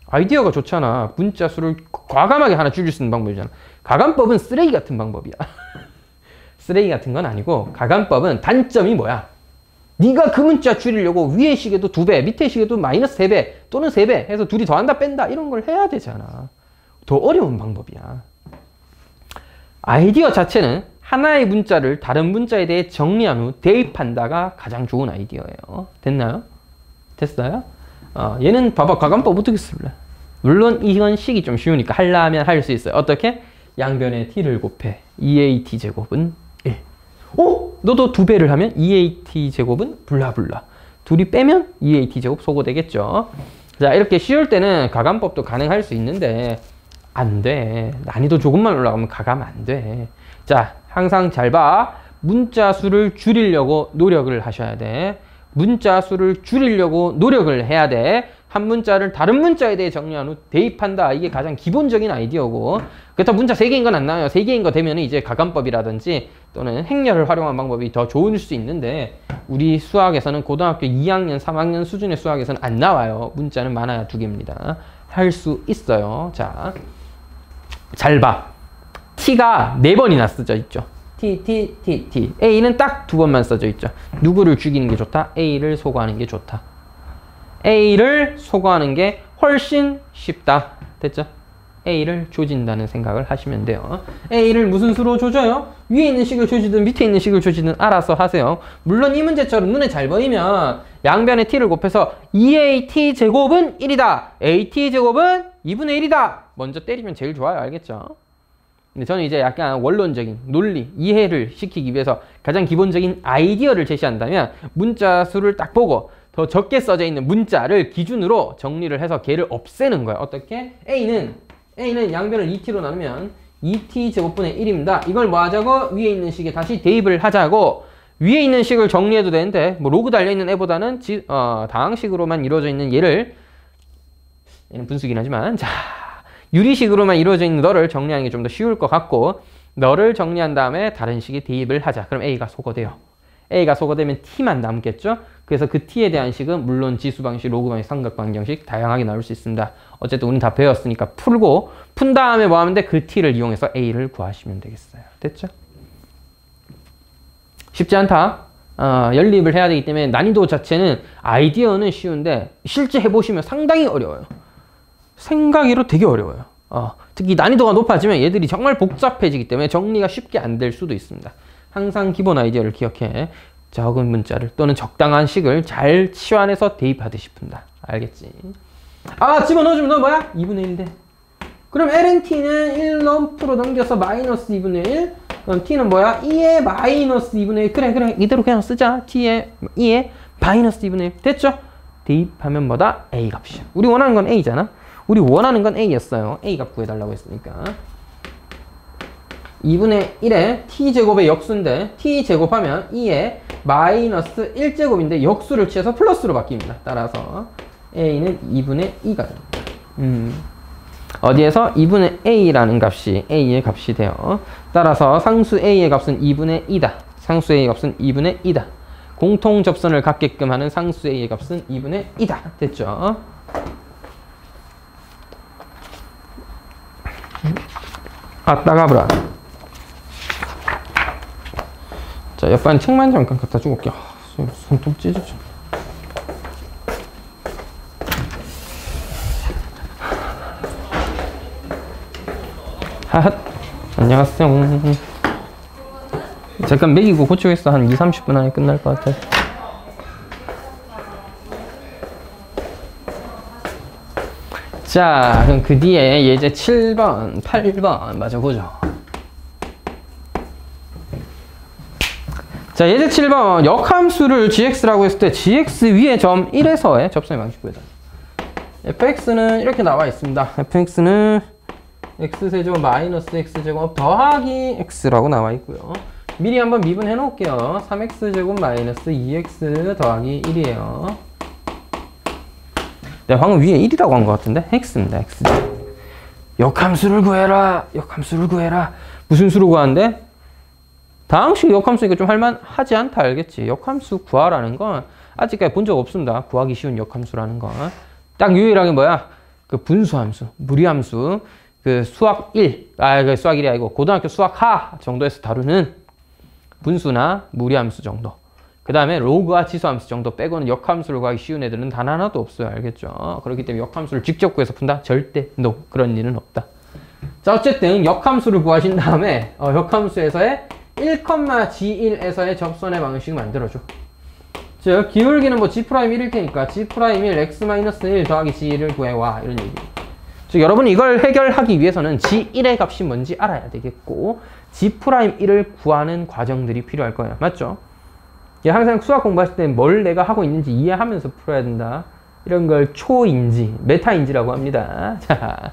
아이디어가 좋잖아. 문자 수를 과감하게 하나 줄일 수 있는 방법이잖아. 가감법은 쓰레기 같은 방법이야. 쓰레기 같은 건 아니고, 가감법은 단점이 뭐야? 네가 그 문자 줄이려고 위에 식에도 2배, 밑에 식에도 마이너스 3배 또는 3배 해서 둘이 더한다 뺀다 이런 걸 해야 되잖아. 더 어려운 방법이야. 아이디어 자체는 하나의 문자를 다른 문자에 대해 정리한 후 대입한다가 가장 좋은 아이디어예요. 됐나요? 됐어요? 얘는 봐봐. 가감법 어떻게 쓸래? 물론 이건 식이 좀 쉬우니까 하려면 할 수 있어요. 어떻게? 양변에 t를 곱해 2at 제곱은 1. 오! 너도 2배를 하면 2at 제곱은 블라블라. 둘이 빼면 2at 제곱 소거되겠죠. 자, 이렇게 쉬울 때는 가감법도 가능할 수 있는데 안 돼. 난이도 조금만 올라가면 가감 안 돼. 자, 항상 잘 봐. 문자 수를 줄이려고 노력을 하셔야 돼. 문자 수를 줄이려고 노력을 해야 돼. 한 문자를 다른 문자에 대해 정리한 후 대입한다. 이게 가장 기본적인 아이디어고, 그렇다고 문자 3개인 건 안 나와요. 3개인 거 되면 이제 가감법이라든지 또는 행렬을 활용한 방법이 더 좋을 수 있는데, 우리 수학에서는 고등학교 2학년, 3학년 수준의 수학에서는 안 나와요. 문자는 많아야 2개입니다. 할 수 있어요. 자, 잘 봐. t가 4번이나 쓰져 있죠. t. a는 딱 2번만 써져 있죠. 누구를 죽이는 게 좋다? a를 소거하는 게 좋다. a를 소거하는 게 훨씬 쉽다. 됐죠? a를 조진다는 생각을 하시면 돼요. a를 무슨 수로 조져요? 위에 있는 식을 조지든 밑에 있는 식을 조지든 알아서 하세요. 물론 이 문제처럼 눈에 잘 보이면 양변에 t를 곱해서 2at 제곱은 1이다. at 제곱은 2분의 1이다. 먼저 때리면 제일 좋아요. 알겠죠? 근데 저는 이제 약간 원론적인 논리, 이해를 시키기 위해서 가장 기본적인 아이디어를 제시한다면 문자 수를 딱 보고 더 적게 써져 있는 문자를 기준으로 정리를 해서 걔를 없애는 거야. 어떻게? A는 양변을 2t로 나누면 2t 제곱분의 1입니다. 이걸 뭐 하자고? 위에 있는 식에 다시 대입을 하자고. 위에 있는 식을 정리해도 되는데 뭐 로그 달려있는 애보다는 다항식으로만 이루어져 있는 얘는 분수긴 하지만, 자, 유리식으로만 이루어져 있는 너를 정리하는 게 좀 더 쉬울 것 같고, 너를 정리한 다음에 다른 식에 대입을 하자. 그럼 A가 소거돼요. A가 소거되면 T만 남겠죠? 그래서 그 T에 대한 식은 물론 지수 방식, 로그 방식, 삼각 방정식 다양하게 나올 수 있습니다. 어쨌든 우린 다 배웠으니까 푼 다음에 뭐 하면 돼? 그 T를 이용해서 A를 구하시면 되겠어요. 됐죠? 쉽지 않다. 연립을 해야 되기 때문에 난이도 자체는 아이디어는 쉬운데 실제 해보시면 상당히 어려워요. 생각으로 되게 어려워요. 특히 난이도가 높아지면 얘들이 정말 복잡해지기 때문에 정리가 쉽게 안 될 수도 있습니다. 항상 기본 아이디어를 기억해. 적은 문자를 또는 적당한 식을 잘 치환해서 대입하듯이 푼다. 알겠지? 집어넣어주면 너 뭐야? 2분의 1 돼. 그럼 LNT는 1 넘프로 넘겨서 마이너스 2분의 1. 그럼 T는 뭐야? 2에 마이너스 2분의 1. 그래. 이대로 그냥 쓰자. T에 2에 마이너스 2분의 1. 됐죠? 대입하면 뭐다? A 값이야. 우리 원하는 건 A잖아. 우리 원하는 건 A였어요. A 값 구해달라고 했으니까. 2분의 1에 t제곱의 역수인데 t제곱하면 2에 마이너스 1제곱인데 역수를 취해서 플러스로 바뀝니다. 따라서 A는 2분의 2가 됩니다. 어디에서 2분의 A라는 값이 A의 값이 돼요. 따라서 상수 A의 값은 2분의 2다. 상수 A의 값은 2분의 2다. 공통 접선을 갖게끔 하는 상수 A의 값은 2분의 2다. 됐죠? 따가브라. 자, 옆반 책만 잠깐 갖다 주고 올게요. 손톱 찢어져. 하핫. 안녕하세요. 잠깐 먹이고 고치고 있어. 한 2-30분 안에 끝날 것 같아. 자, 그럼 그 뒤에 예제 7번, 8번 마저 보죠. 자, 예제 7번 역함수를 gx라고 했을 때 gx 위에 점 1에서의 접선의 방식 구해달라. fx는 이렇게 나와 있습니다. fx는 x세제곱 마이너스 x제곱 더하기 x라고 나와 있고요. 미리 한번 미분해 놓을게요. 3x제곱 마이너스 2x 더하기 1이에요. 네, 방금 위에 1이라고 한 것 같은데? x입니다. x. 역함수를 구해라. 역함수를 구해라. 무슨 수로 구하는데? 다항식 역함수니까 좀 할만하지 않다. 알겠지? 역함수 구하라는 건 아직까지 본 적 없습니다. 구하기 쉬운 역함수라는 건. 딱 유일하게 뭐야? 그 분수함수, 무리함수, 그 수학 1, 그 수학 1이 아니고 고등학교 수학 하 정도에서 다루는 분수나 무리함수 정도. 그 다음에 로그와 지수함수 정도 빼고는 역함수를 구하기 쉬운 애들은 단 하나도 없어요. 알겠죠? 그렇기 때문에 역함수를 직접 구해서 푼다? 절대 no. 그런 일은 없다. 자, 어쨌든 역함수를 구하신 다음에 역함수에서의 1,G1에서의 접선의 방식을 만들어줘. 즉 기울기는 뭐 G'1일 테니까 G'1 x-1 더하기 G를 구해와 이런 얘기. 즉 여러분이 이걸 해결하기 위해서는 G1의 값이 뭔지 알아야 되겠고 G'1을 구하는 과정들이 필요할 거예요. 맞죠? 항상 수학 공부하실 때 뭘 내가 하고 있는지 이해하면서 풀어야 된다. 이런 걸 초인지, 메타인지라고 합니다. 자,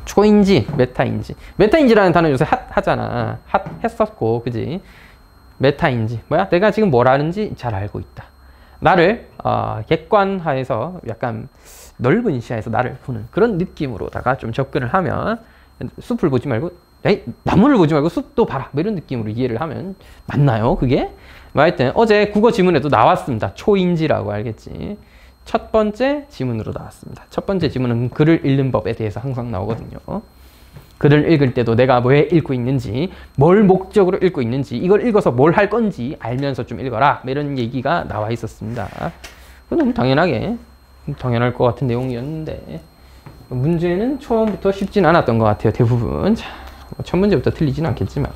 초인지, 메타인지. 메타인지라는 단어 요새 핫하잖아. 핫했었고, 그지? 메타인지. 뭐야? 내가 지금 뭘 하는지 잘 알고 있다. 나를 객관화해서 약간 넓은 시야에서 나를 보는 그런 느낌으로다가 좀 접근을 하면 숲을 보지 말고 에이, 나무를 보지 말고 숲도 봐라. 뭐 이런 느낌으로 이해를 하면 맞나요? 그게? 뭐 하여튼 어제 국어 지문에도 나왔습니다. 초인지라고 알겠지? 첫 번째 지문으로 나왔습니다. 첫 번째 지문은 글을 읽는 법에 대해서 항상 나오거든요. 글을 읽을 때도 내가 왜 읽고 있는지, 뭘 목적으로 읽고 있는지, 이걸 읽어서 뭘 할 건지 알면서 좀 읽어라. 이런 얘기가 나와 있었습니다. 너무 당연할 것 같은 내용이었는데 문제는 처음부터 쉽진 않았던 것 같아요. 대부분. 자, 첫 문제부터 틀리진 않겠지만.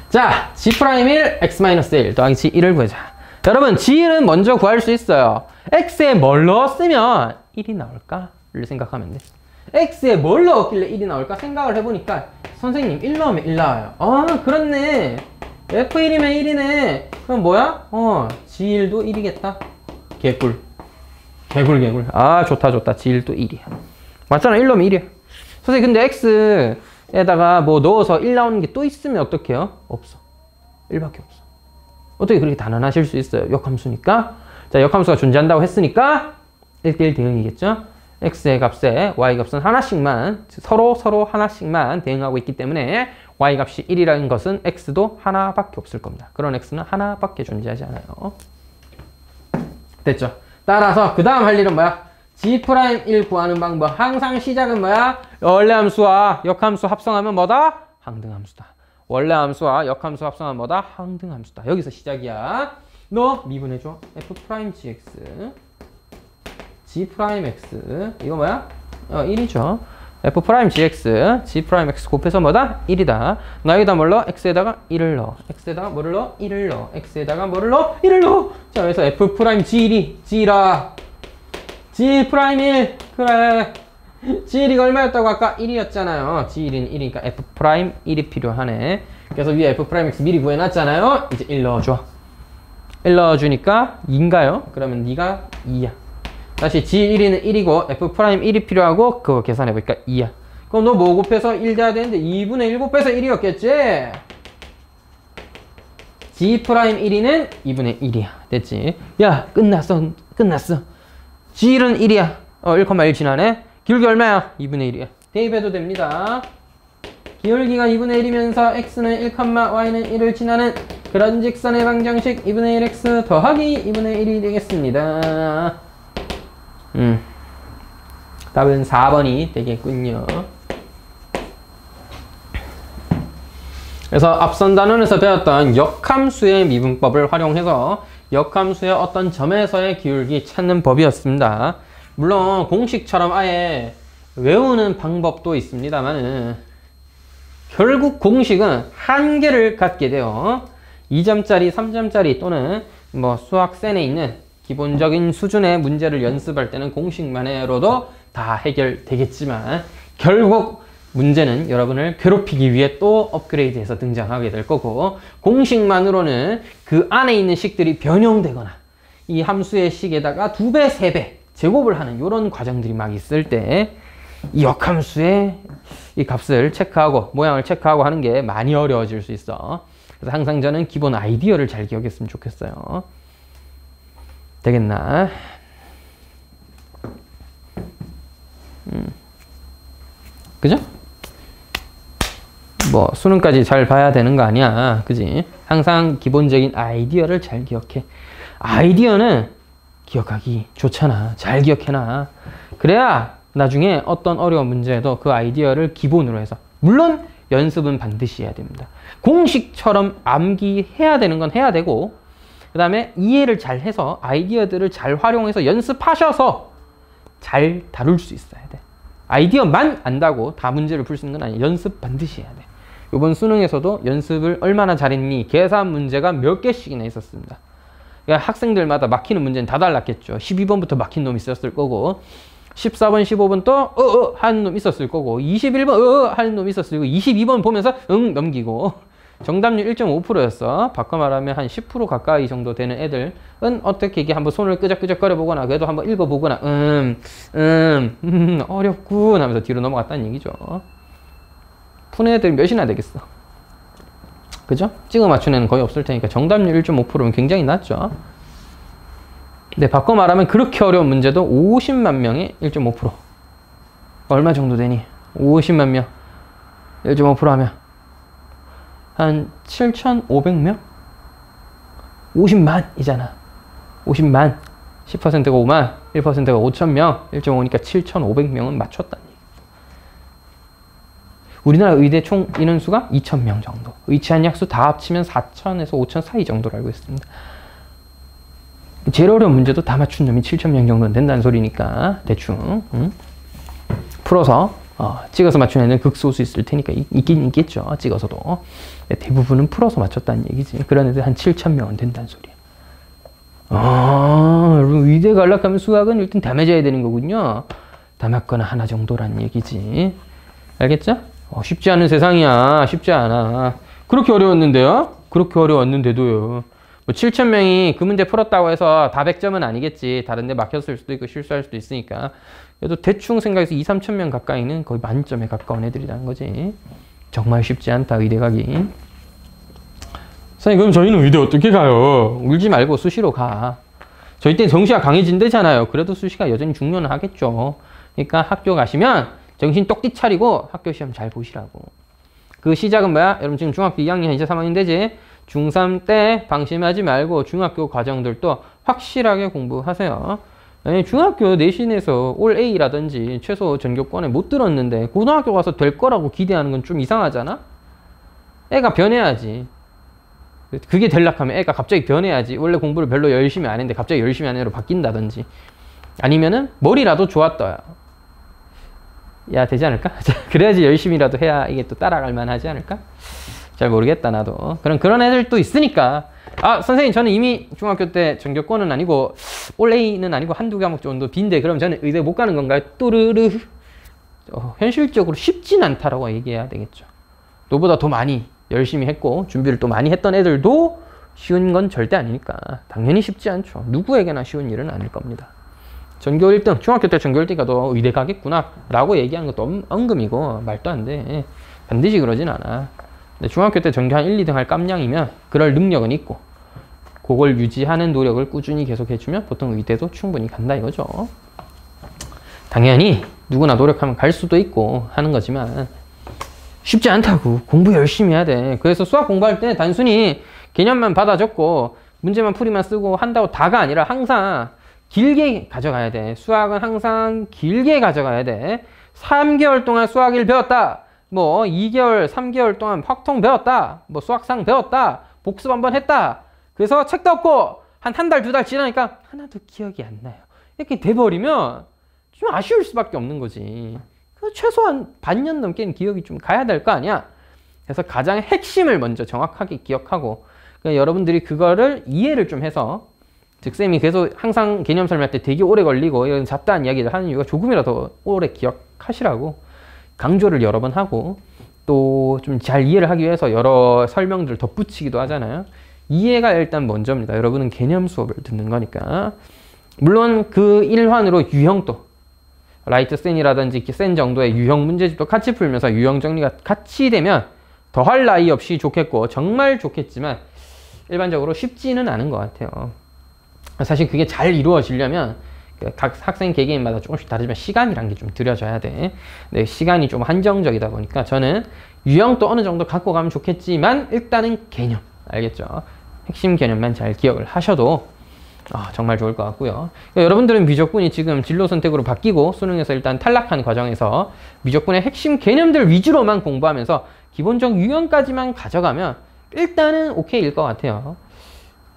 자, G'1 x-1 더하기 G1을 구하자. 여러분, G1은 먼저 구할 수 있어요. X에 뭘 넣었으면 1이 나올까를 생각하면 돼. X에 뭘 넣었길래 1이 나올까 생각을 해보니까 선생님 1 넣으면 1 나와요. 그렇네. F1이면 1이네. 그럼 뭐야? G1도 1이겠다. 개꿀. 좋다. G1도 1이야. 맞잖아. 1 넣으면 1이야. 선생님 근데 X에다가 뭐 넣어서 1 나오는 게 또 있으면 어떡해요? 없어. 1밖에 없어. 어떻게 그렇게 단언하실 수 있어요? 역함수니까. 자, 역함수가 존재한다고 했으니까 1대1 대응이겠죠? X의 값에 Y 값은 하나씩만, 서로 하나씩만 대응하고 있기 때문에 Y 값이 1이라는 것은 X도 하나밖에 없을 겁니다. 그런 X는 하나밖에 존재하지 않아요. 됐죠? 따라서 그 다음 할 일은 뭐야? G'1 구하는 방법. 항상 시작은 뭐야? 원래 함수와 역함수 합성하면 뭐다? 항등함수다. 원래 함수와 역함수 합성하면 뭐다? 항등함수다. 여기서 시작이야. 너 미분해줘. F'GX G'X 이거 뭐야? 1이죠. F'GX G'X 곱해서 뭐다? 1이다. 나 여기다 뭘 넣어? X에다가 1을 넣어. X에다가 뭐를 넣어? 1을 넣어. X에다가 뭐를 넣어? 1을 넣어. 자, 그래서 F'G1이 G라 G'1 그래. G1이가 얼마였다고 아까 1이었잖아요. G1은 1이니까 F'1이 필요하네. 그래서 위에 F'X 미리 구해놨잖아요. 이제 1 넣어줘. 1 넣어주니까 2인가요? 그러면 네가 2야. 다시 G1은 1이고 F'1이 필요하고 그거 계산해보니까 2야. 그럼 너 뭐 곱해서 1 돼야 되는데 2분의 1 곱해서 1이었겠지? G'1은 2분의 1이야. 됐지? 야, 끝났어. G1은 1이야. 1,1 지나네. 기울기 얼마야? 2분의 1이야. 대입해도 됩니다. 기울기가 2분의 1이면서 x는 1, y는 1을 지나는 그런 직선의 방정식 2분의 1x 더하기 2분의 1이 되겠습니다. 답은 4번이 되겠군요. 그래서 앞선 단원에서 배웠던 역함수의 미분법을 활용해서 역함수의 어떤 점에서의 기울기 찾는 법이었습니다. 물론 공식처럼 아예 외우는 방법도 있습니다만 결국 공식은 한계를 갖게 돼요. 2점짜리, 3점짜리 또는 뭐 수학센에 있는 기본적인 수준의 문제를 연습할 때는 공식만으로도 다 해결되겠지만 결국 문제는 여러분을 괴롭히기 위해 또 업그레이드해서 등장하게 될 거고 공식만으로는 그 안에 있는 식들이 변형되거나 이 함수의 식에다가 2배, 3배 제곱을 하는 이런 과정들이 막 있을 때 이 역함수의 이 값을 체크하고 모양을 체크하고 하는 게 많이 어려워질 수 있어. 그래서 항상 저는 기본 아이디어를 잘 기억했으면 좋겠어요. 되겠나? 그죠? 뭐 수능까지 잘 봐야 되는 거 아니야. 그지? 항상 기본적인 아이디어를 잘 기억해. 아이디어는 기억하기 좋잖아. 잘 기억해놔. 그래야 나중에 어떤 어려운 문제에도 그 아이디어를 기본으로 해서 물론 연습은 반드시 해야 됩니다. 공식처럼 암기해야 되는 건 해야 되고 그 다음에 이해를 잘 해서 아이디어들을 잘 활용해서 연습하셔서 잘 다룰 수 있어야 돼. 아이디어만 안다고 다 문제를 풀 수 있는 건 아니야. 연습 반드시 해야 돼. 이번 수능에서도 연습을 얼마나 잘했니? 계산 문제가 몇 개씩이나 있었습니다. 그러니까 학생들마다 막히는 문제는 다 달랐겠죠. 12번부터 막힌 놈이 있었을 거고 14번, 15번 또 하는 놈 있었을 거고 21번 하는 놈 있었을 거고 22번 보면서 넘기고 정답률 1.5%였어. 바꿔 말하면 한 10% 가까이 정도 되는 애들은 어떻게 이게 한번 손을 끄적끄적 거려보거나 그래도 한번 읽어보거나 어렵군 하면서 뒤로 넘어갔다는 얘기죠. 푼 애들 몇이나 되겠어. 그죠? 찍어 맞춘 애는 거의 없을 테니까 정답률 1.5%면 굉장히 낮죠. 근데 바꿔 말하면 그렇게 어려운 문제도 50만 명의 1.5%. 얼마 정도 되니? 50만 명 1.5% 하면 한 7,500명? 50만이잖아. 50만. 10%가 5만, 1%가 5,000명, 1.5니까 7,500명은 맞췄다니. 우리나라 의대 총 인원수가 2,000명 정도. 의치한 약수 다 합치면 4,000에서 5,000 사이 정도로 알고 있습니다. 제일 어려운 문제도 다 맞춘 놈이 7,000명 정도는 된다는 소리니까 대충 풀어서 찍어서 맞춘 애는 극소수 있을 테니까 있긴 있겠죠. 찍어서도. 대부분은 풀어서 맞췄다는 얘기지. 그런 애들 한 7,000명은 된다는 소리야. 여러분 의대 가려면 수학은 일단 다 맞아야 되는 거군요. 다 맞거나 하나 정도라는 얘기지. 알겠죠? 쉽지 않은 세상이야. 쉽지 않아. 그렇게 어려웠는데요? 그렇게 어려웠는데도요. 뭐 7,000명이 그 문제 풀었다고 해서 다 100점은 아니겠지. 다른 데 막혔을 수도 있고 실수할 수도 있으니까. 그래도 대충 생각해서 2,000~3,000명 가까이는 거의 만점에 가까운 애들이라는 거지. 정말 쉽지 않다, 의대 가기. 선생님, 그럼 저희는 의대 어떻게 가요? 울지 말고 수시로 가. 저희 때는 정시가 강해진대잖아요. 그래도 수시가 여전히 중요는 하겠죠. 그러니까 학교 가시면 정신 똑띠 차리고 학교 시험 잘 보시라고. 그 시작은 뭐야? 여러분 지금 중학교 2학년 이제 3학년 되지? 중3 때 방심하지 말고 중학교 과정들도 확실하게 공부하세요. 중학교 내신에서 올 A라든지 최소 전교권에 못 들었는데 고등학교 가서 될 거라고 기대하는 건 좀 이상하잖아? 애가 변해야지. 그게 되려고 하면 애가 갑자기 변해야지. 원래 공부를 별로 열심히 안 했는데 갑자기 열심히 하는 애로 바뀐다든지 아니면은 머리라도 좋았더라. 야, 되지 않을까? 그래야지 열심히라도 해야 이게 또 따라갈 만하지 않을까? 잘 모르겠다, 나도. 그런 애들도 있으니까. 선생님, 저는 이미 중학교 때 전교권은 아니고, 올 A는 아니고, 한두 과목 정도 B인데, 그럼 저는 의대 못 가는 건가요? 또르르. 현실적으로 쉽진 않다라고 얘기해야 되겠죠. 너보다 더 많이 열심히 했고, 준비를 또 많이 했던 애들도 쉬운 건 절대 아니니까. 당연히 쉽지 않죠. 누구에게나 쉬운 일은 아닐 겁니다. 전교 1등, 중학교 때 전교 1등이가 너 의대 가겠구나 라고 얘기하는 것도 엉금이고 말도 안 돼. 반드시 그러진 않아. 근데 중학교 때 전교 한 1, 2등 할 깜냥이면 그럴 능력은 있고 그걸 유지하는 노력을 꾸준히 계속 해주면 보통 의대도 충분히 간다 이거죠. 당연히 누구나 노력하면 갈 수도 있고 하는 거지만 쉽지 않다고. 공부 열심히 해야 돼. 그래서 수학 공부할 때 단순히 개념만 받아 적고 문제만 풀이만 쓰고 한다고 다가 아니라 항상 길게 가져가야 돼. 수학은 항상 길게 가져가야 돼. 3개월 동안 수학 1 배웠다. 뭐 2개월, 3개월 동안 확통 배웠다. 뭐 수학상 배웠다. 복습 한번 했다. 그래서 책도 없고 한 달, 2달 지나니까 하나도 기억이 안 나요. 이렇게 돼버리면 좀 아쉬울 수밖에 없는 거지. 최소한 반년 넘게는 기억이 좀 가야 될 거 아니야. 그래서 가장 핵심을 먼저 정확하게 기억하고 그러니까 여러분들이 그거를 이해를 좀 해서 즉 쌤이 계속 항상 개념 설명할 때 되게 오래 걸리고 이런 잡다한 이야기를 하는 이유가 조금이라도 오래 기억하시라고 강조를 여러 번 하고 또 좀 잘 이해를 하기 위해서 여러 설명들을 덧붙이기도 하잖아요. 이해가 일단 먼저입니다. 여러분은 개념 수업을 듣는 거니까. 물론 그 일환으로 유형도 라이트 센이라든지 센 정도의 유형 문제집도 같이 풀면서 유형 정리가 같이 되면 더할 나위 없이 좋겠고 정말 좋겠지만 일반적으로 쉽지는 않은 것 같아요. 사실 그게 잘 이루어지려면 각 학생 개개인마다 조금씩 다르지만 시간이란 게 좀 들여져야 돼. 근데 시간이 좀 한정적이다 보니까 저는 유형도 어느 정도 갖고 가면 좋겠지만 일단은 개념, 알겠죠? 핵심 개념만 잘 기억을 하셔도 정말 좋을 것 같고요. 그러니까 여러분들은 미적분이 지금 진로 선택으로 바뀌고 수능에서 일단 탈락한 과정에서 미적분의 핵심 개념들 위주로만 공부하면서 기본적 유형까지만 가져가면 일단은 오케이일 것 같아요.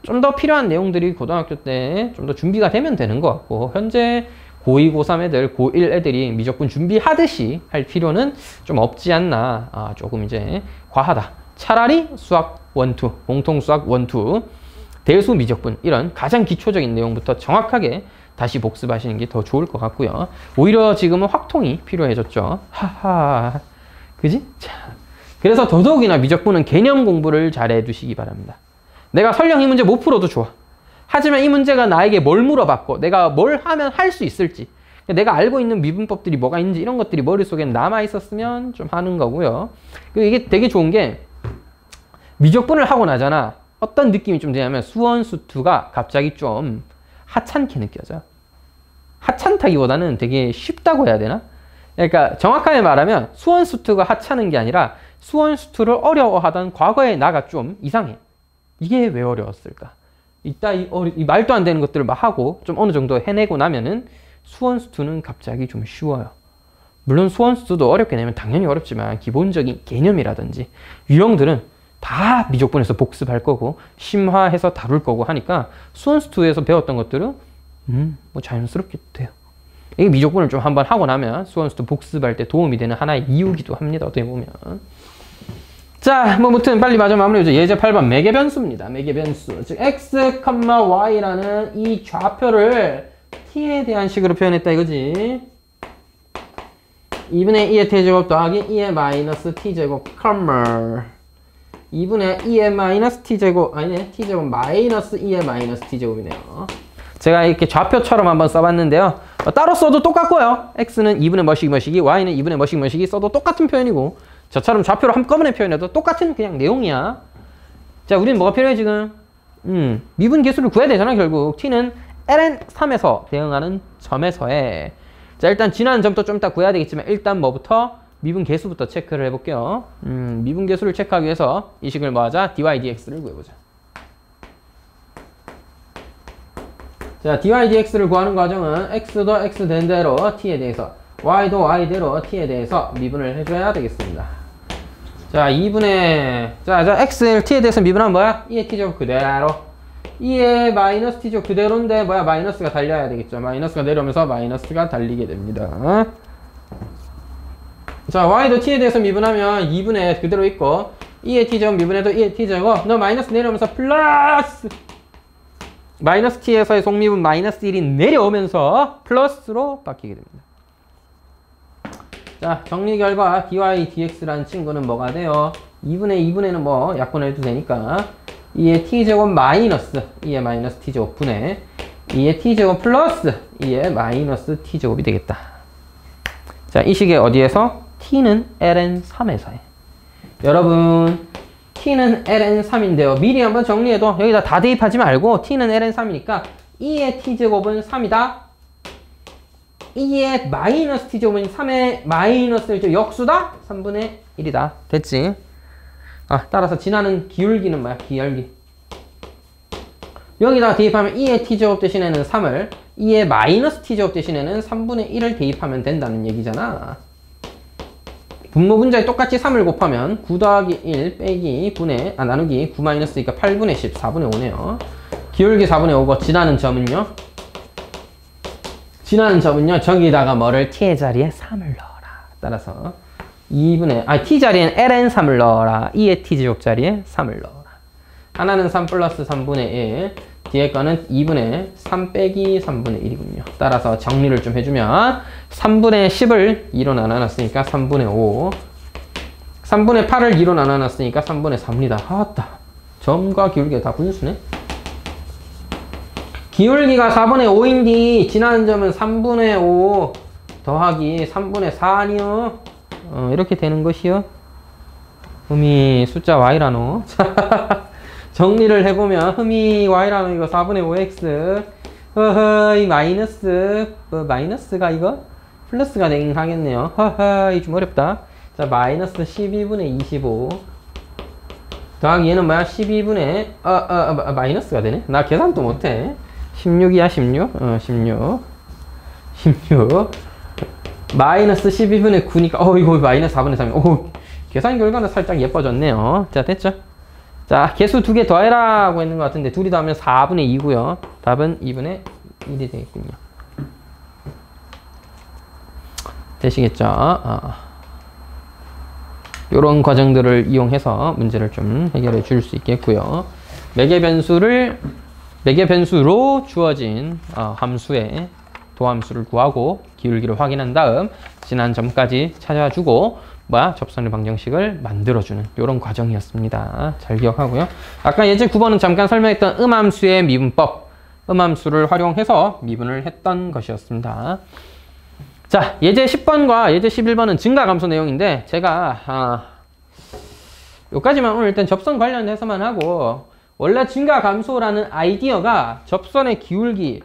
좀 더 필요한 내용들이 고등학교 때 좀 더 준비가 되면 되는 것 같고 현재 고2, 고3 애들, 고1 애들이 미적분 준비하듯이 할 필요는 좀 없지 않나. 조금 이제 과하다. 차라리 수학 1, 2, 공통 수학 1, 2, 대수 미적분 이런 가장 기초적인 내용부터 정확하게 다시 복습하시는 게 더 좋을 것 같고요. 오히려 지금은 확통이 필요해졌죠. 하하. 그지? 자, 그래서 더더욱이나 미적분은 개념 공부를 잘 해두시기 바랍니다. 내가 설령 이 문제 못 풀어도 좋아. 하지만 이 문제가 나에게 뭘 물어봤고 내가 뭘 하면 할 수 있을지, 내가 알고 있는 미분법들이 뭐가 있는지 이런 것들이 머릿속에 남아있었으면 좀 하는 거고요. 그리고 이게 되게 좋은 게 미적분을 하고 나잖아. 어떤 느낌이 좀 드냐면 수원수투가 갑자기 좀 하찮게 느껴져요. 하찮다기보다는 되게 쉽다고 해야 되나? 그러니까 정확하게 말하면 수원수투가 하찮은 게 아니라 수원수투를 어려워하던 과거의 나가 좀 이상해. 이게 왜 어려웠을까? 이따 이 말도 안 되는 것들을 막 하고 좀 어느 정도 해내고 나면은 수원수투는 갑자기 좀 쉬워요. 물론 수원수투도 어렵게 내면 당연히 어렵지만 기본적인 개념이라든지 유형들은 다 미적분에서 복습할 거고 심화해서 다룰 거고 하니까 수원수투에서 배웠던 것들은 뭐 자연스럽게 돼요. 이게 미적분을 좀 한번 하고 나면 수원수투 복습할 때 도움이 되는 하나의 이유기도 합니다. 어떻게 보면. 자, 뭐 무튼 빨리 마저 마무리해줘. 예제 8번 매개변수입니다. 매개변수. 즉 x, y라는 이 좌표를 t에 대한 식으로 표현했다 이거지. 2분의 2의 t제곱 더하기 2의 마이너스 t제곱 2분의 2의 마이너스 t제곱 아니네 t제곱 마이너스 2의 마이너스 t제곱이네요. 제가 이렇게 좌표처럼 한번 써봤는데요. 따로 써도 똑같고요. x는 2분의 뭐시기 y는 2분의 뭐시기 써도 똑같은 표현이고 저처럼 좌표로 한꺼번에 표현해도 똑같은 그냥 내용이야. 자, 우리는 뭐가 필요해 지금? 미분 계수를 구해야 되잖아 결국. t는 ln3에서 대응하는 점에서의 자, 일단 지나는 점도 좀 이따 구해야 되겠지만 일단 뭐부터? 미분 계수부터 체크를 해볼게요. 미분 계수를 체크하기 위해서 이 식을 뭐 하자? dy dx를 구해보자. 자, dy dx를 구하는 과정은 x도 x 된 대로 t에 대해서 y도 y대로 t에 대해서 미분을 해줘야 되겠습니다. 자, 2분의 자 x를 t에 대해서 미분하면 뭐야? 2의 t제곱 그대로 2의 마이너스 t제곱 그대로인데 뭐야? 마이너스가 달려야 되겠죠. 마이너스가 내려오면서 마이너스가 달리게 됩니다. 자, y도 t에 대해서 미분하면 2분의 그대로 있고 2의 t제곱 미분해도 2의 t제곱 너 마이너스 내려오면서 플러스 마이너스 t에서의 속미분 마이너스 1이 내려오면서 플러스로 바뀌게 됩니다. 자, 정리 결과 dy dx라는 친구는 뭐가 돼요? 2분의 뭐 약분해도 되니까 2의 t제곱 마이너스 2의 마이너스 t제곱 분의 2의 t제곱 플러스 2의 마이너스 t제곱이 되겠다. 자, 이 식의 어디에서? t는 ln3에서해. 여러분 t는 ln3인데요. 미리 한번 정리해도 여기다 다 대입하지 말고 t는 ln3이니까 2의 t제곱은 3이다. 2의 마이너스 t제곱은 3의 마이너스 1제곱 역수다? 3분의 1이다. 됐지? 아, 따라서 지나는 기울기는 뭐야? 기울기. 여기다가 대입하면 2의 t제곱 대신에는 3을 2의 마이너스 t제곱 대신에는 3분의 1을 대입하면 된다는 얘기잖아. 분모 분자에 똑같이 3을 곱하면 9 더하기 1 빼기 분의 나누기 9 마이너스니까 8분의 10 4분의 5네요. 기울기 4분의 5고 지나는 점은요? 저기다가 뭐를 t의 자리에 3을 넣어라. 따라서 2분의 t 자리엔 ln3을 넣어라. 2의 t제곱 자리에 3을 넣어라. 하나는 3 플러스 3분의 1 뒤에 거는 2분의 3 빼기 3분의 1이군요. 따라서 정리를 좀 해주면 3분의 10을 2로 나눠놨으니까 3분의 5 3분의 8을 2로 나눠놨으니까 3분의 3입니다. 아따, 점과 기울기가 다 분수네. 기울기가 4분의 5인데 지나는 점은 3분의 5 더하기 3분의 4 아니요? 이렇게 되는 것이요. 흠이 숫자 y라노. 정리를 해보면 흠이 y라노 이거 4분의 5x 허허이 마이너스 마이너스가 이거 플러스가 되긴 하겠네요. 허허이 좀 어렵다. 자, 마이너스 12분의 25 더하기 얘는 뭐야? 12분의 마이너스가 되네. 나 계산도 못해. 16이야 16 16 마이너스 12분의 9니까 이거 마이너스 4분의 3 계산 결과는 살짝 예뻐졌네요. 자, 됐죠? 자, 개수 2개 더해라 하고 있는 것 같은데 둘이 더하면 4분의 2고요 답은 2분의 1이 되겠군요. 되시겠죠? 요런 과정들을 이용해서 문제를 좀 해결해 줄 수 있겠고요. 매개변수를 매개 변수로 주어진 함수의 도함수를 구하고 기울기를 확인한 다음 지난 점까지 찾아주고 접선의 방정식을 만들어주는 이런 과정이었습니다. 잘 기억하고요. 아까 예제 9번은 잠깐 설명했던 음함수의 미분법, 음함수를 활용해서 미분을 했던 것이었습니다. 자, 예제 10번과 예제 11번은 증가함수 내용인데 제가 여기까지만 오늘 일단 접선 관련해서만 하고, 원래 증가감소라는 아이디어가 접선의 기울기,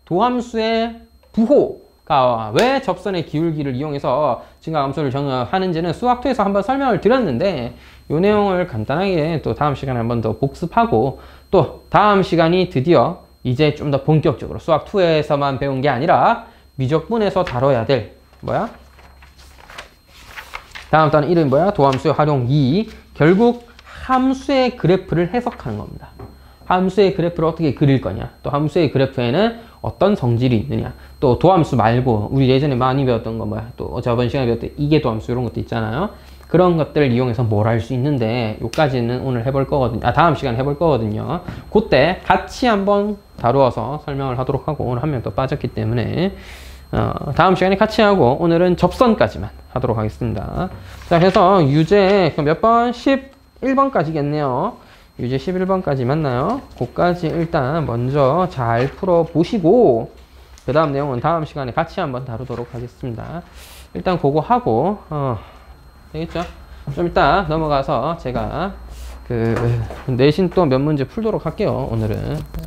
도함수의 부호가 왜 접선의 기울기를 이용해서 증가감소를 정하는지는 수학2에서 한번 설명을 드렸는데, 이 내용을 간단하게 또 다음 시간에 한 번 더 복습하고, 또 다음 시간이 드디어 이제 좀 더 본격적으로 수학2에서만 배운 게 아니라 미적분에서 다뤄야 될 다음 단은 이름이 도함수의 활용 2. 결국 함수의 그래프를 해석하는 겁니다. 함수의 그래프를 어떻게 그릴 거냐, 또 함수의 그래프에는 어떤 성질이 있느냐, 또 도함수 말고 우리 예전에 많이 배웠던 거 또 저번 시간에 배웠던 이계 도함수 이런 것도 있잖아요. 그런 것들을 이용해서 뭘 할 수 있는데, 요까지는 오늘 해볼 거거든요. 다음 시간에 해볼 거거든요. 그때 같이 한번 다루어서 설명을 하도록 하고, 오늘 한 명 또 빠졌기 때문에 다음 시간에 같이 하고, 오늘은 접선까지만 하도록 하겠습니다. 자, 그래서 유제 몇 번? 11번까지겠네요. 유제 11번까지 맞나요? 그까지 일단 먼저 잘 풀어보시고, 그 다음 내용은 다음 시간에 같이 한번 다루도록 하겠습니다. 일단 그거 하고, 되겠죠? 좀 이따 넘어가서 제가 내신 또 몇 문제 풀도록 할게요, 오늘은.